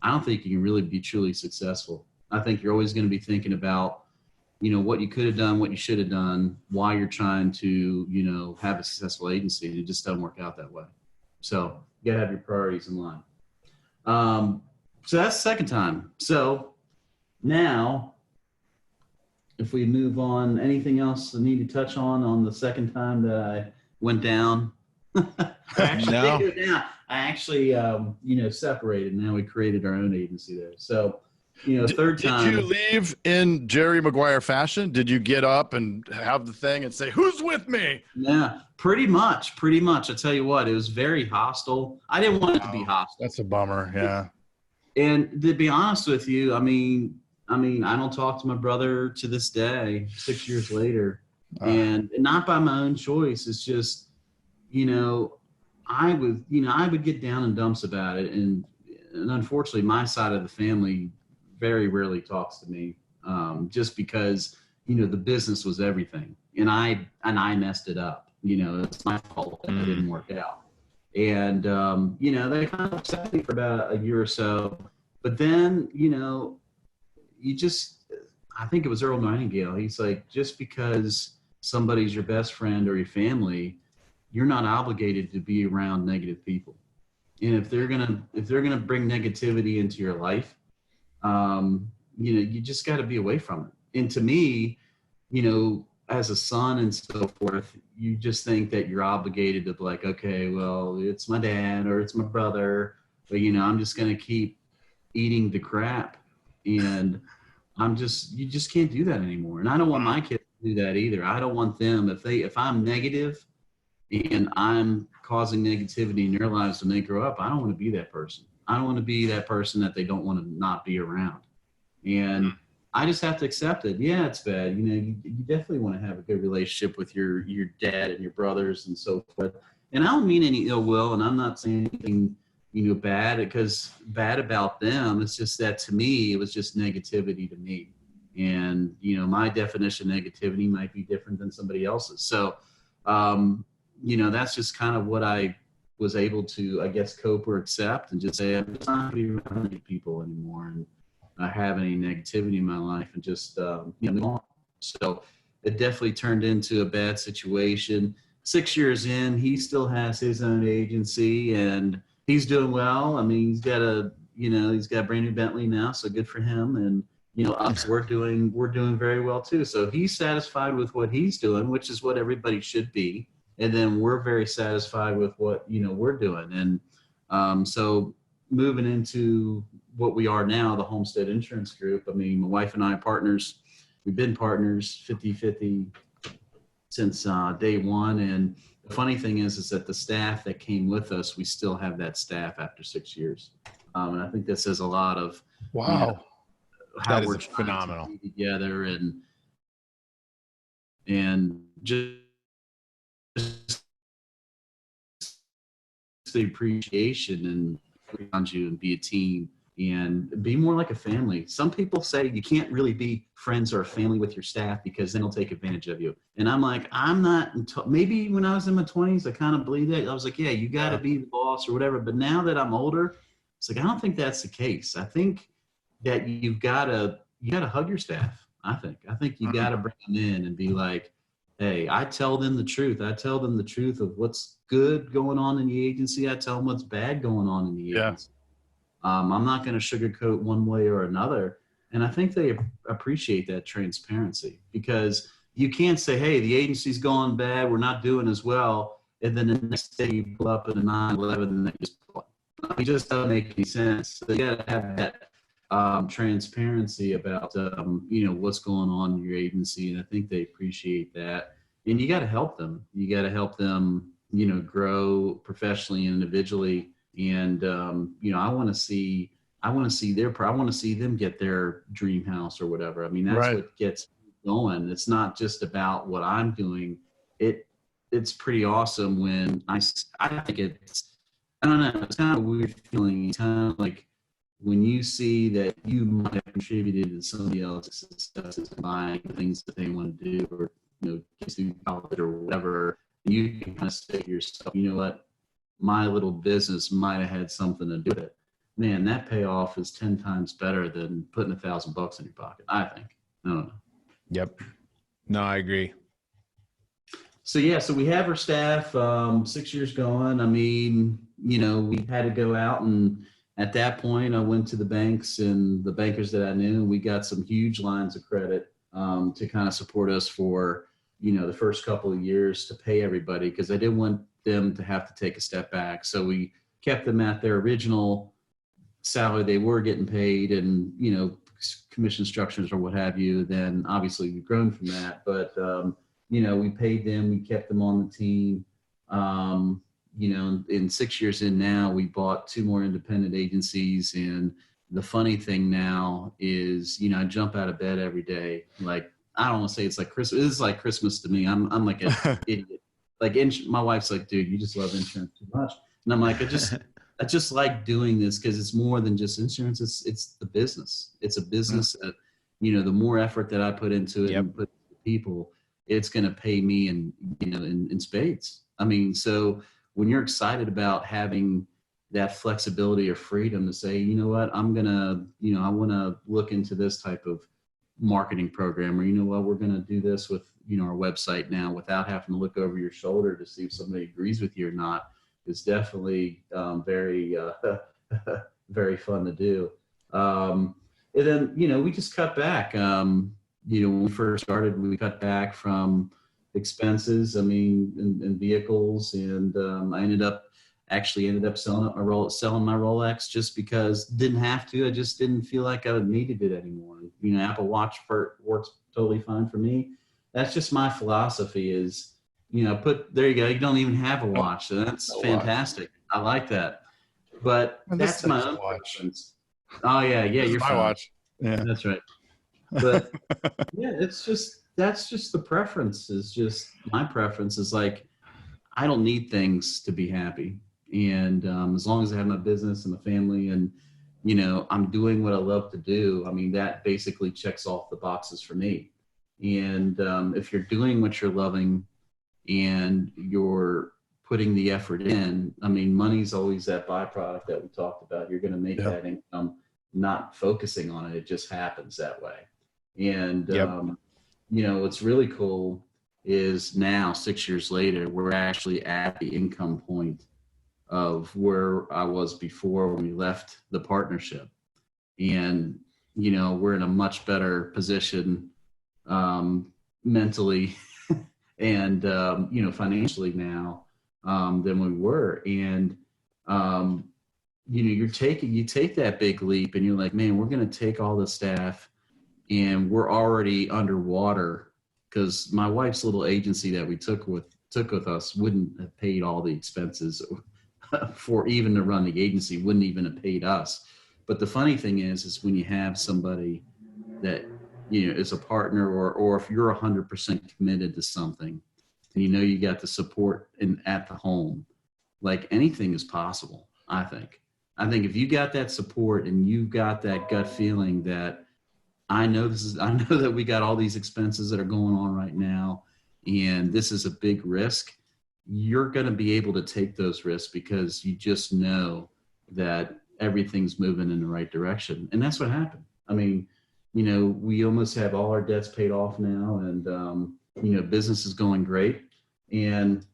I don't think you can really be truly successful. I think you're always going to be thinking about, what you could have done, what you should have done, why you're trying to, have a successful agency. It just doesn't work out that way. So you got to have your priorities in line. So that's the second time. So now, if we move on, anything else I need to touch on the second time that I went down? I actually separated. Now we created our own agency there. So, third time. Did you leave in Jerry Maguire fashion? Did you get up and have the thing and say, "Who's with me"? Yeah, pretty much. I tell you what, it was very hostile. I didn't want it to be hostile. That's a bummer. Yeah. And to be honest with you, I mean, I don't talk to my brother to this day, 6 years later, and not by my own choice. It's just, I would get down in dumps about it, and unfortunately, my side of the family very rarely talks to me, just because the business was everything, and I messed it up. It's my fault that it didn't work out, and they kind of upset me for about a year or so, but then I think it was Earl Nightingale. He's like, just because somebody's your best friend or your family, you're not obligated to be around negative people. And if they're gonna bring negativity into your life, you just got to be away from it. And to me, as a son and so forth, you just think that you're obligated to be like, okay, well, it's my dad or it's my brother, but I'm just gonna keep eating the crap, and you just can't do that anymore. And I don't want my kids to do that either. I don't want them, if I'm negative and I'm causing negativity in their lives when they grow up, I don't want to be that person. I don't want to be that person that they don't want to not be around. And I just have to accept it. Yeah, it's bad. You definitely want to have a good relationship with your dad and your brothers and so forth. And I don't mean any ill will, and I'm not saying anything bad about them. It's just that to me, it was just negativity to me. And, my definition of negativity might be different than somebody else's. So, that's just kind of what I was able to, I guess, cope or accept, and just say, I'm just not going to be around any people anymore, and not have any negativity in my life, and just, move on. So it definitely turned into a bad situation. 6 years in, he still has his own agency, and he's doing well. I mean, he's got a brand new Bentley now, so good for him. And us, we're doing very well too. So he's satisfied with what he's doing, which is what everybody should be. And then we're very satisfied with what we're doing. And so moving into what we are now, the Homestead Insurance Group. I mean, my wife and I are partners. We've been partners 50-50 since day one. And the funny thing is that the staff that came with us, we still have that staff after 6 years. And I think that says a lot of Wow. How That we're is phenomenal. to be together and just the appreciation and around you, and be a team and be more like a family. Some people say you can't really be friends or a family with your staff because then they'll take advantage of you. And I'm like, I'm not. Maybe when I was in my 20s, I kind of believed it. I was like, yeah, you got to be the boss or whatever. But now that I'm older, it's like, I don't think that's the case. I think that you gotta hug your staff. I think you gotta bring them in and be like, hey, I tell them the truth. I tell them the truth of what's good going on in the agency. I tell them what's bad going on in the agency. I'm not going to sugarcoat one way or another. And I think they appreciate that transparency, because you can't say, hey, the agency's going bad, we're not doing as well, and then the next day you pull up at a 9/11 and they just play. It just doesn't make any sense. So you got to have that transparency about what's going on in your agency, and I think they appreciate that. And you got to help them. You got to help them, grow professionally and individually. And I want to see them get their dream house or whatever. I mean, that's what gets going. It's not just about what I'm doing. It's pretty awesome when I think it's, I don't know, it's kind of a weird feeling. It's kind of like when you see that you might have contributed to somebody else's successes and buying the things that they want to do, or kids do college or whatever, you can kind of say to yourself, you know what, my little business might have had something to do with it. Man, that payoff is 10 times better than putting $1,000 in your pocket, I think. I don't know. Yep. No, I agree. So yeah, so we have our staff, 6 years going. I mean, we had to go out, and at that point I went to the banks and the bankers that I knew, and we got some huge lines of credit to kind of support us for, the first couple of years to pay everybody, because I didn't want them to have to take a step back. So we kept them at their original salary they were getting paid, and, commission structures or what have you. Then obviously we've grown from that, but we paid them, we kept them on the team. In 6 years in now, we bought 2 more independent agencies. And the funny thing now is, I jump out of bed every day. Like, I don't want to say it's like Christmas. It's like Christmas to me. I'm like an idiot. Like, my wife's like, dude, you just love insurance too much. And I'm like, I just like doing this because it's more than just insurance. It's the business. It's a business that, the more effort that I put into it and put into people, it's going to pay me in spades. I mean, so when you're excited about having that flexibility or freedom to say, you know what, I'm going to, I want to look into this type of marketing program, or, we're going to do this with, our website now without having to look over your shoulder to see if somebody agrees with you or not, is definitely very, very fun to do. And then, we just cut back. When we first started, we cut back from expenses, and vehicles. And I ended up selling my Rolex just because didn't have to. I just didn't feel like I needed it anymore. Apple Watch works totally fine for me. That's just my philosophy is, there you go. You don't even have a watch. So that's fantastic. I like that. But that's my own preference. Oh yeah. You're my fine. watch. Yeah, that's right. But yeah, that's just the preference. Is just my preference is like, I don't need things to be happy. And as long as I have my business and my family and, I'm doing what I love to do, that basically checks off the boxes for me. And if you're doing what you're loving and you're putting the effort in, money's always that byproduct that we talked about. You're going to make that income, not focusing on it. It just happens that way. And, what's really cool is now 6 years later, we're actually at the income point of where I was before when we left the partnership. And, we're in a much better position mentally and, financially now than we were. And, you take that big leap and you're like, man, we're going to take all the staff and we're already underwater, because my wife's little agency that we took with us wouldn't have paid all the expenses for even to run the agency, wouldn't even have paid us. But the funny thing is when you have somebody that, is a partner, or if you're 100% committed to something and you got the support at the home, like anything is possible. I think if you got that support and you got that gut feeling that I know that we got all these expenses that are going on right now, and this is a big risk, you're going to be able to take those risks because you just know that everything's moving in the right direction. And that's what happened. We almost have all our debts paid off now, and, business is going great. And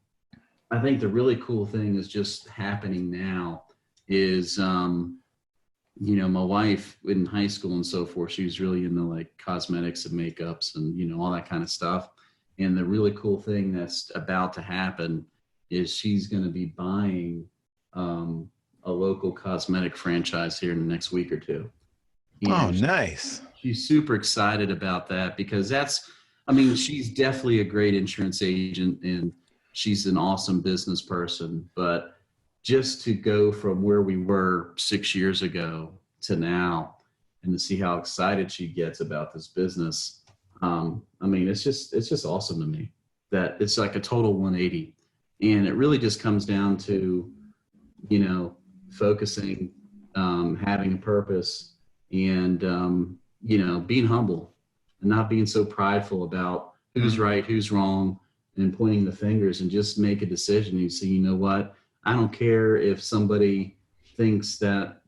I think the really cool thing is just happening now is, my wife in high school and so forth, she was really into like cosmetics and makeups and, all that kind of stuff. And the really cool thing that's about to happen is she's going to be buying a local cosmetic franchise here in the next week or two. And nice. She's super excited about that because she's definitely a great insurance agent and she's an awesome business person. But just to go from where we were 6 years ago to now and to see how excited she gets about this business. It's just awesome to me that it's like a total 180. And it really just comes down to, focusing having a purpose, and being humble and not being so prideful about who's right, who's wrong, and pointing the fingers, and just make a decision. You say, you know what? I don't care if somebody thinks that,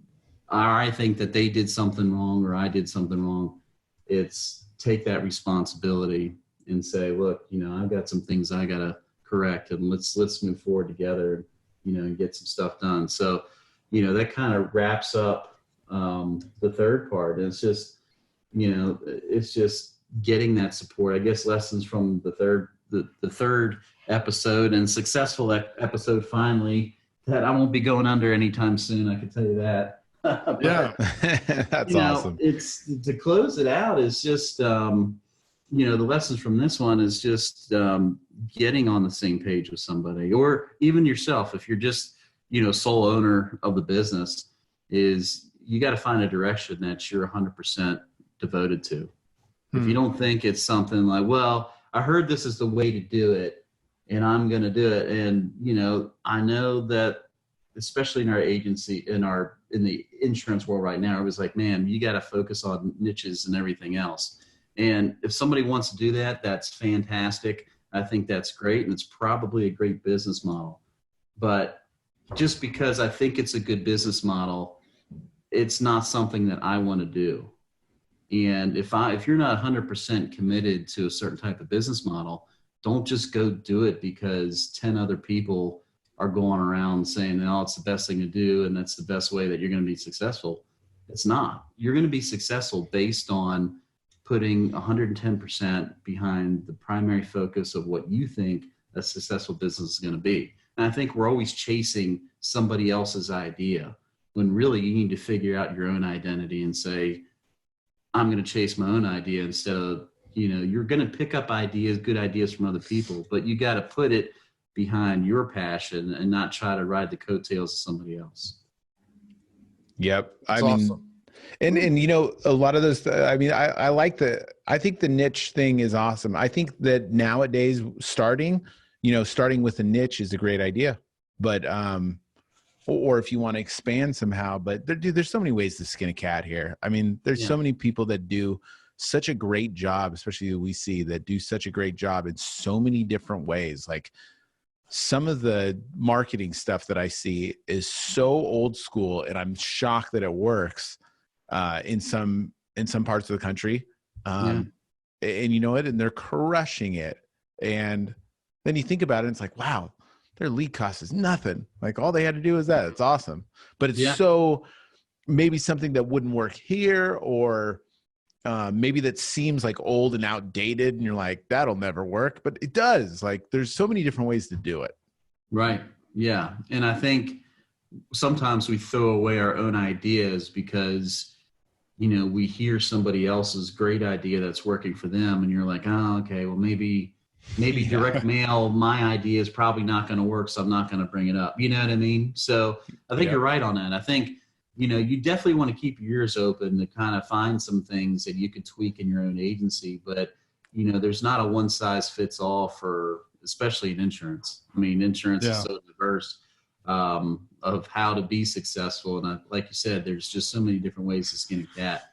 or I think that they did something wrong or I did something wrong. It's take that responsibility and say, look, I've got some things I got to correct, and let's move forward together, and get some stuff done. So, that kind of wraps up the third part. And it's just, it's just getting that support. I guess lessons from the third episode, and successful episode finally, that I won't be going under anytime soon. I can tell you that. But, Yeah, that's awesome. It's to close it out is just, the lessons from this one is just getting on the same page with somebody, or even yourself. If you're just, sole owner of the business, is you got to find a direction that you're 100% devoted to. If you don't think it's something like, well, I heard this is the way to do it and I'm going to do it. And, I know that especially in our agency, in the insurance world right now, it was like, man, you got to focus on niches and everything else. And if somebody wants to do that, that's fantastic. I think that's great. And it's probably a great business model. But just because I think it's a good business model, it's not something that I want to do. And if you're not 100% committed to a certain type of business model, don't just go do it because 10 other people are going around saying, oh, it's the best thing to do, and that's the best way that you're going to be successful. It's not. You're going to be successful based on putting 110% behind the primary focus of what you think a successful business is going to be. And I think we're always chasing somebody else's idea, when really you need to figure out your own identity and say, I'm going to chase my own idea, instead of, you're going to pick up good ideas from other people, but you got to put it behind your passion and not try to ride the coattails of somebody else. Yep. That's awesome. And a lot of those, I think the niche thing is awesome. I think that nowadays starting with a niche is a great idea, but, or if you want to expand somehow, but there's so many ways to skin a cat here. I mean, there's so many people that do such a great job, especially we see that do such a great job in so many different ways. Like some of the marketing stuff that I see is so old school, and I'm shocked that it works in some parts of the country. And you know what? And they're crushing it. And then you think about it, and it's like, wow, their lead cost is nothing. Like all they had to do is that. It's awesome. But it's so maybe something that wouldn't work here, or maybe that seems like old and outdated, and you're like, that'll never work, but it does. Like there's so many different ways to do it. Right. Yeah. And I think sometimes we throw away our own ideas because, we hear somebody else's great idea that's working for them, and you're like, oh, okay, well, maybe direct mail, my idea is probably not going to work, so I'm not going to bring it up. You know what I mean? So I think you're right on that. I think, you definitely want to keep your ears open to kind of find some things that you could tweak in your own agency. But, there's not a one size fits all especially in insurance. I mean, insurance is so diverse of how to be successful. And like you said, there's just so many different ways to skin a cat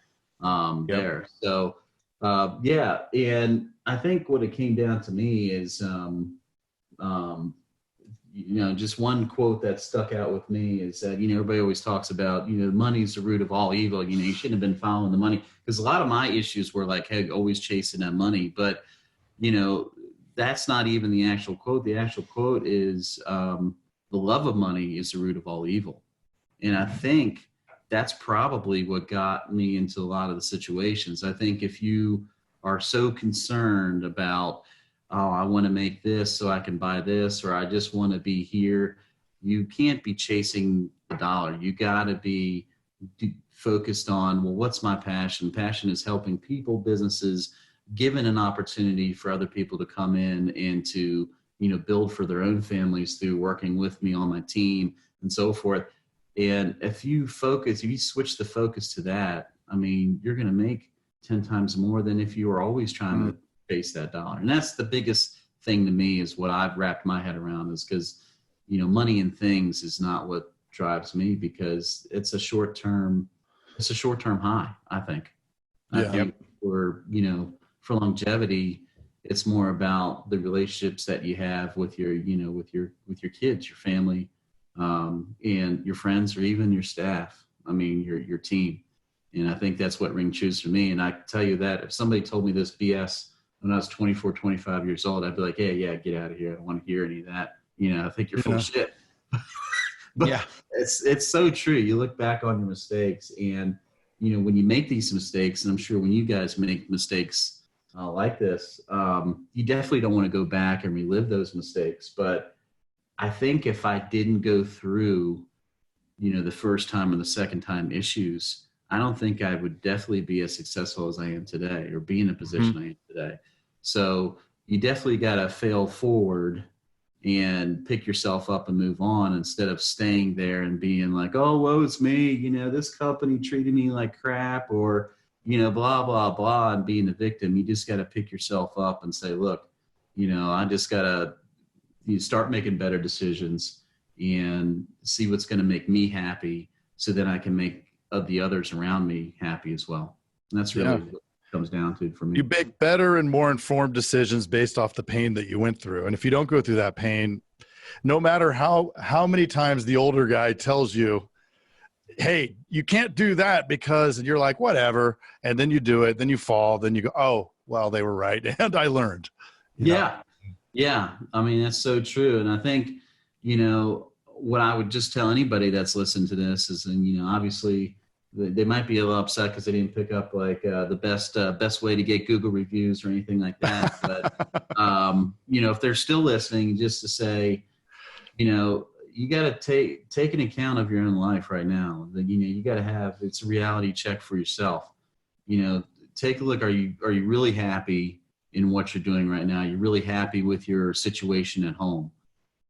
there. So, and I think what it came down to me is, just one quote that stuck out with me is that, everybody always talks about, money's the root of all evil. You shouldn't have been following the money, because a lot of my issues were like, hey, always chasing that money. But, that's not even the actual quote. The actual quote is, the love of money is the root of all evil. And I think that's probably what got me into a lot of the situations. I think if you are so concerned about, oh, I want to make this so I can buy this, or I just want to be here, you can't be chasing the dollar. You got to be focused on, well, what's my passion? Passion is helping people, businesses, given an opportunity for other people to come in and to, build for their own families through working with me on my team and so forth. And if you switch the focus to that, I mean, you're going to make 10 times more than if you were always trying to chase that dollar. And that's the biggest thing to me, is what I've wrapped my head around, is because, money and things is not what drives me, because it's a short-term high, I think. I think for longevity, it's more about the relationships that you have with your kids, your family, and your friends, or even your staff. I mean, your team. And I think that's what ring trues for me. And I can tell you that if somebody told me this BS when I was 24, 25 years old, I'd be like, hey, yeah, get out of here. I don't want to hear any of that. I think you're full of shit. But yeah, it's so true. You look back on your mistakes, and, when you make these mistakes, and I'm sure when you guys make mistakes like this, you definitely don't want to go back and relive those mistakes. But I think if I didn't go through, the first time or the second time issues, I don't think I would definitely be as successful as I am today, or be in a position I am today. So you definitely got to fail forward and pick yourself up and move on, instead of staying there and being like, oh, woe is me. This company treated me like crap, or, blah, blah, blah, and being a victim. You just got to pick yourself up and say, look, I just got to start making better decisions and see what's going to make me happy, so then I can make of the others around me happy as well. And that's really what it comes down to for me. You make better and more informed decisions based off the pain that you went through. And if you don't go through that pain, no matter how many times the older guy tells you, hey, you can't do that because, and you're like, whatever. And then you do it, then you fall, then you go, oh, well, they were right. And I learned. Yeah. I mean, that's so true. And I think, what I would just tell anybody that's listened to this is, and, obviously they might be a little upset because they didn't pick up like the best way to get Google reviews or anything like that. But, if they're still listening, just to say, you got to take an account of your own life right now. You got to have, it's a reality check for yourself. Take a look. Are you really happy in what you're doing right now? You're really happy with your situation at home?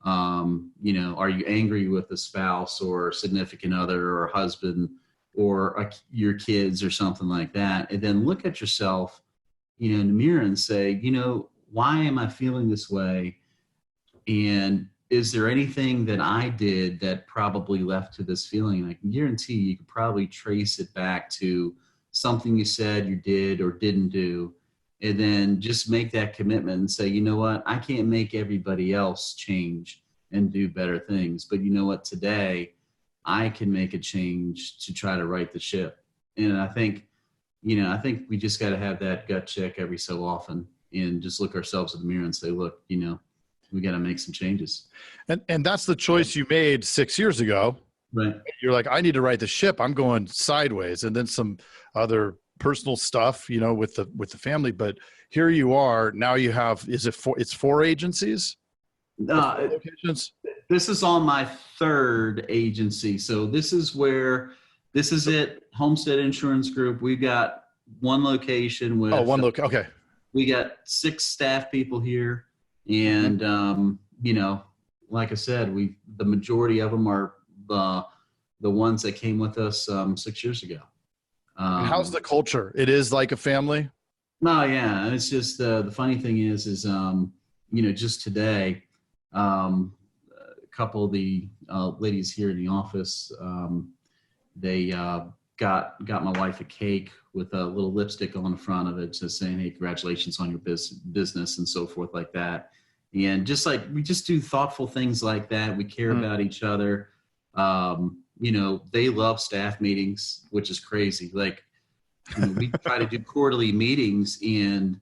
Are you angry with a spouse or a significant other or a husband or your kids or something like that? And then look at yourself, in the mirror and say, why am I feeling this way? And is there anything that I did that probably left to this feeling? And I can guarantee you could probably trace it back to something you said you did or didn't do. And then just make that commitment and say, you know what, I can't make everybody else change and do better things. But you know what, today I can make a change to try to right the ship. And I think, we just got to have that gut check every so often and just look ourselves in the mirror and say, look, we got to make some changes. And that's the choice you made 6 years ago. Right. You're like, I need to right the ship. I'm going sideways. And then some other personal stuff, with the family, but here you are now. You have, it's 4 agencies? Locations? This is on my 3rd agency. So this is it. Homestead Insurance Group. We've got one location with, okay. We got 6 staff people here. And, like I said, the majority of them are the ones that came with us 6 years ago. And how's the culture? It is like a family? No, yeah. It's just the funny thing is just today, a couple of the ladies here in the office, they got my wife a cake with a little lipstick on the front of it, just saying, hey, congratulations on your business and so forth like that. And just like, we just do thoughtful things like that. We care about each other. They love staff meetings, which is crazy. Like, we try to do quarterly meetings, and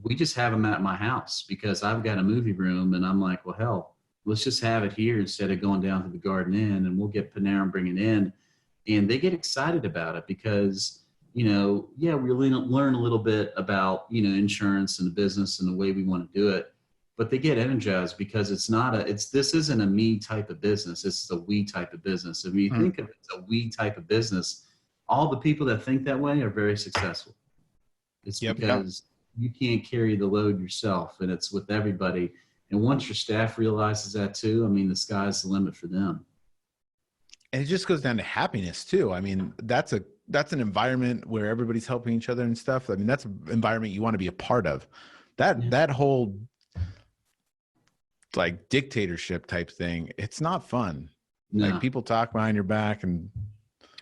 we just have them at my house because I've got a movie room, and I'm like, well, hell, let's just have it here instead of going down to the Garden Inn, and we'll get Panera and bring it in. And they get excited about it because, we learn a little bit about, insurance and the business and the way we want to do it. But they get energized because this isn't a me type of business. It's a we type of business. If you think of it as a we type of business, all the people that think that way are very successful. It's because you can't carry the load yourself, and it's with everybody. And once your staff realizes that too, the sky's the limit for them. And it just goes down to happiness too. That's an environment where everybody's helping each other and stuff. That's an environment you want to be a part of. That whole like dictatorship type thing, it's not fun. No. Like people talk behind your back, and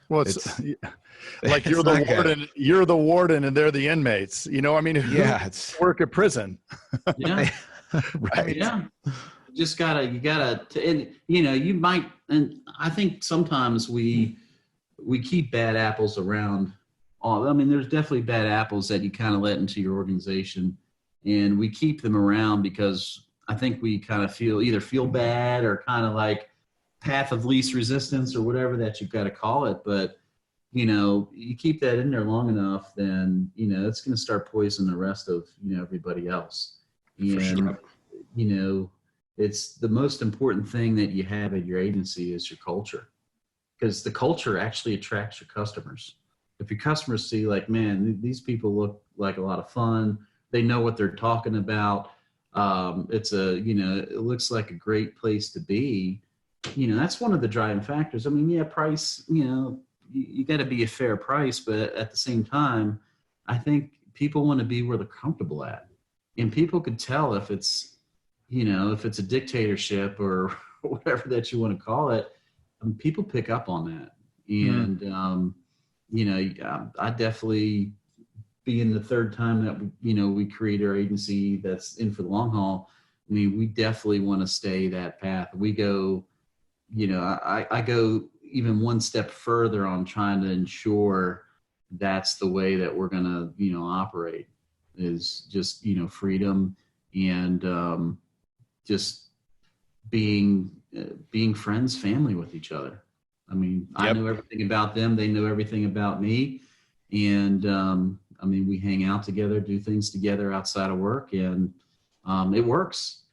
Well, it's like it's you're the not good. warden. You're the warden, and they're the inmates. You know, I mean, who it's work at prison? Yeah. right. Yeah. You gotta, and you might, and I think sometimes we keep bad apples around. I mean, there's definitely bad apples that you kind of let into your organization, and we keep them around because I think we kind of either feel bad or kind of like path of least resistance or whatever that you've got to call it. But, you keep that in there long enough, then, it's going to start poisoning the rest of, everybody else. And, it's the most important thing that you have at your agency is your culture, because the culture actually attracts your customers. If your customers see like, man, these people look like a lot of fun, they know what they're talking about. It looks like a great place to be. That's one of the driving factors. I mean, yeah, price, you got to be a fair price, but at the same time, I think people want to be where they're comfortable at, and people could tell if it's a dictatorship or whatever that you want to call it. People pick up on that, and I definitely, being the third time that we create our agency that's in for the long haul. I mean, we definitely want to stay that path. We go, I go even one step further on trying to ensure that's the way that we're going to, operate, is just, freedom and just being friends, family with each other. I mean, I know everything about them. They know everything about me. And, I mean, we hang out together, do things together outside of work, and it works.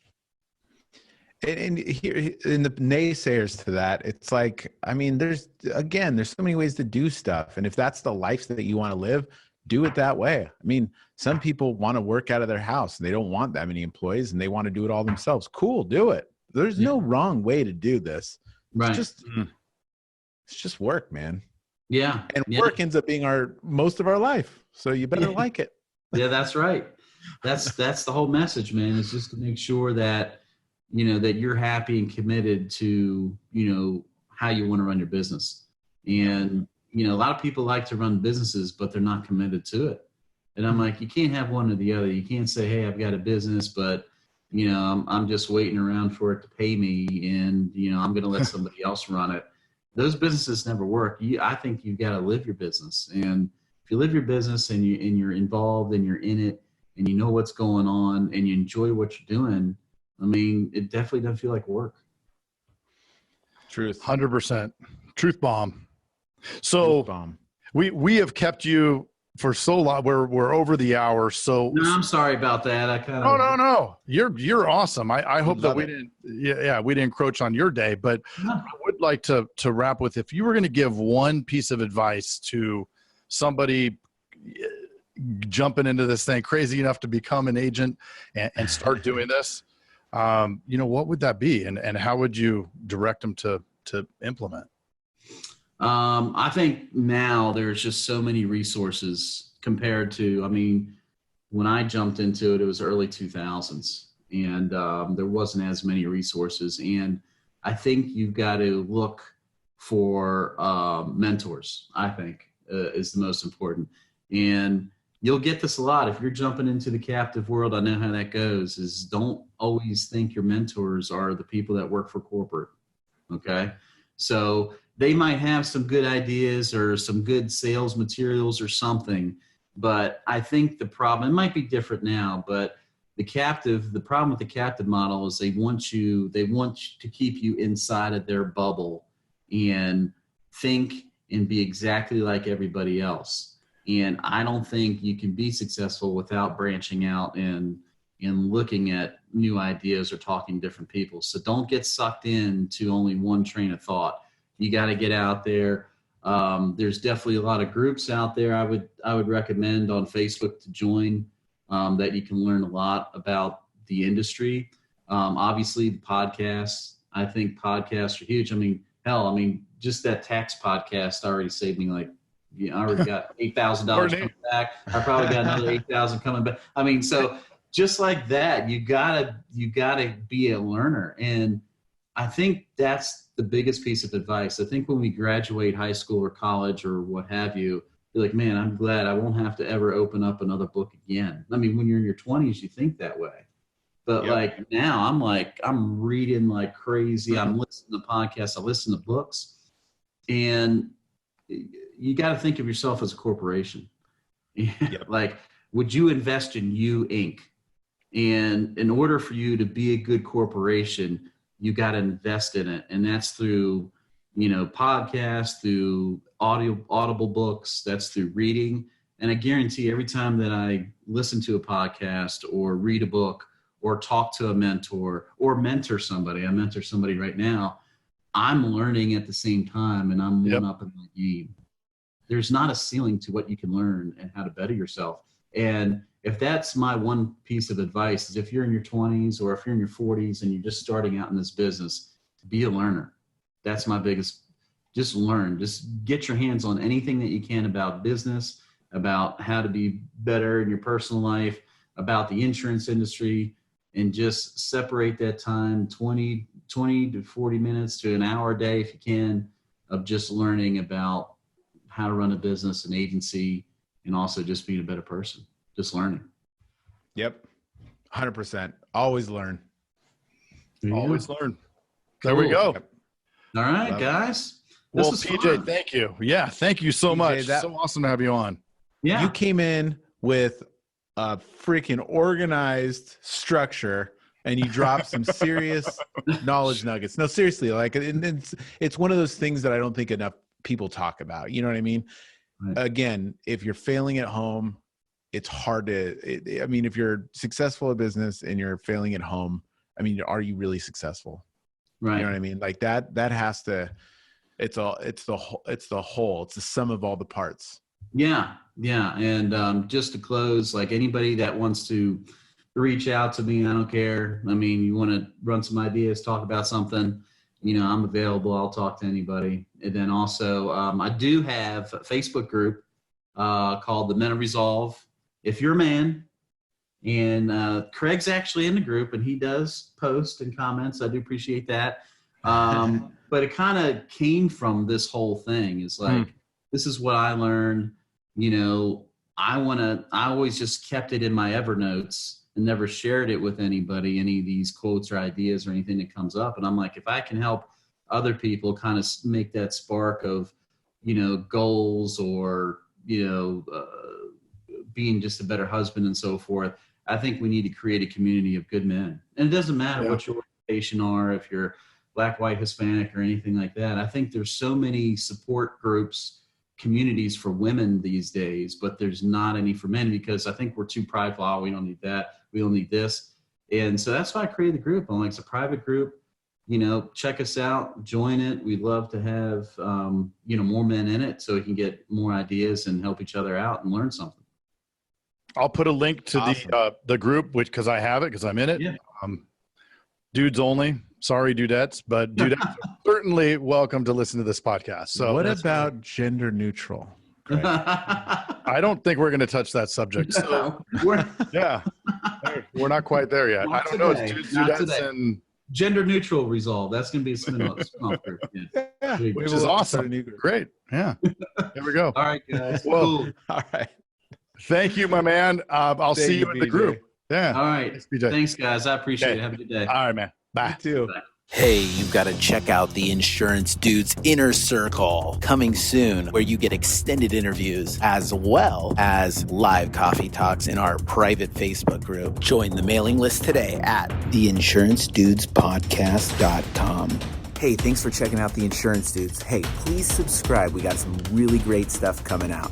And here in the naysayers to that, it's like, I mean, there's so many ways to do stuff. And if that's the life that you want to live, do it that way. I mean, some people want to work out of their house and they don't want that many employees and they want to do it all themselves. Cool. Do it. There's no wrong way to do this. Right. It's just work, man. Yeah. And work ends up being most of our life. So you better like it. Yeah, that's right. That's the whole message, man, is just to make sure that, that you're happy and committed to, how you want to run your business. And, a lot of people like to run businesses, but they're not committed to it. And I'm like, you can't have one or the other. You can't say, hey, I've got a business, but, I'm just waiting around for it to pay me. And, I'm going to let somebody else run it. Those businesses never work. I think you've got to live your business. And if you live your business and you're involved and you're in it and you know what's going on and you enjoy what you're doing, I mean, it definitely doesn't feel like work. Truth. 100%. Truth bomb. So Truth bomb. We have kept you for so long. We're over the hour. So no, I'm sorry about that. I kind of no. You're awesome. I hope that we didn't we didn't encroach on your day, but I would like to wrap with, if you were going to give one piece of advice to somebody jumping into this thing, crazy enough to become an agent and start doing this, what would that be? And how would you direct them to implement? I think now there's just so many resources compared to, I mean, when I jumped into it, it was early 2000s, and there wasn't as many resources. And I think you've got to look for mentors, I think, is the most important. And you'll get this a lot if you're jumping into the captive world. I know how that goes, is don't always think your mentors are the people that work for corporate. Okay. So they might have some good ideas or some good sales materials or something, but I think the problem, it might be different now, but the problem with the captive model is they want to keep you inside of their bubble and think and be exactly like everybody else. And I don't think you can be successful without branching out and looking at new ideas or talking to different people. So don't get sucked into only one train of thought. You got to get out there. There's definitely a lot of groups out there. I would recommend on Facebook to join, that you can learn a lot about the industry. Obviously the podcasts, I think podcasts are huge. I mean, just that tax podcast already saved me I already got $8,000 coming back. I probably got another $8,000 coming back. I mean, so just like that, you gotta be a learner. And I think that's the biggest piece of advice. I think when we graduate high school or college or what have you, you're like, man, I'm glad I won't have to ever open up another book again. I mean, when you're in your 20s, you think that way. But like now I'm reading like crazy. I'm listening to podcasts. I listen to books. And you got to think of yourself as a corporation. Like, would you invest in You Inc.? And in order for you to be a good corporation, you got to invest in it. And that's through, podcasts, through audible books, that's through reading. And I guarantee every time that I listen to a podcast or read a book or talk to a mentor or mentor somebody, I mentor somebody right now, I'm learning at the same time, and I'm one up in my game. There's not a ceiling to what you can learn and how to better yourself. And if that's my one piece of advice, is if you're in your 20s or if you're in your 40s and you're just starting out in this business, be a learner. That's my biggest, just learn. Just get your hands on anything that you can about business, about how to be better in your personal life, about the insurance industry, and just separate that time, 20 to 40 minutes to an hour a day if you can, of just learning about how to run a business, an agency, and also just being a better person. Just learning. Yep. 100%. Always learn. Always learn. There we go. Yep. All right, guys. Well, PJ, fun. thank you. Yeah, thank you so much. So awesome to have you on. Yeah. You came in with a freaking organized structure and you dropped some serious knowledge nuggets. No, seriously, like it's one of those things that I don't think enough people talk about. You know what I mean? Right. Again, if you're failing at home, it's hard to, if you're successful at business and you're failing at home, are you really successful? Right. You know what I mean? Like that has to, it's the whole, it's the sum of all the parts. Yeah. Yeah. And just to close, like anybody that wants to reach out to me, I don't care. You want to run some ideas, talk about something, I'm available. I'll talk to anybody. And then also, I do have a Facebook group called the Men of Resolve. If you're a man, and Craig's actually in the group and he does post and comments. I do appreciate that. But it kind of came from this whole thing. It's like, this is what I learned. I always just kept it in my Evernotes and never shared it with anybody, any of these quotes or ideas or anything that comes up. And I'm like, if I can help other people kind of make that spark of, goals or, being just a better husband and so forth, I think we need to create a community of good men. And it doesn't matter what your organization are, if you're Black, white, Hispanic, or anything like that. I think there's so many support groups, communities for women these days, but there's not any for men because I think we're too prideful. Oh, we don't need that. We don't need this. And so that's why I created the group. I'm like, it's a private group. Check us out, join it. We'd love to have, more men in it so we can get more ideas and help each other out and learn something. I'll put a link to the group, because I have it, because I'm in it. Yeah. Dudes only. Sorry, Dudettes, but Dudettes are certainly welcome to listen to this podcast. So what about gender neutral? I don't think we're going to touch that subject. So, we're not quite there yet. I don't know. It's Dudettes and Gender Neutral Resolve. That's going to be a spin-off group. Yeah. Which is awesome. Great. Yeah. There we go. All right, guys. Well, cool. All right. Thank you, my man. I'll see you in the group. Yeah. All right. Thanks, guys. I appreciate it. Have a good day. All right, man. Bye. You too. Bye. Hey, you've got to check out the Insurance Dudes Inner Circle coming soon, where you get extended interviews as well as live coffee talks in our private Facebook group. Join the mailing list today at theinsurancedudespodcast.com. Hey, thanks for checking out the Insurance Dudes. Hey, please subscribe. We got some really great stuff coming out.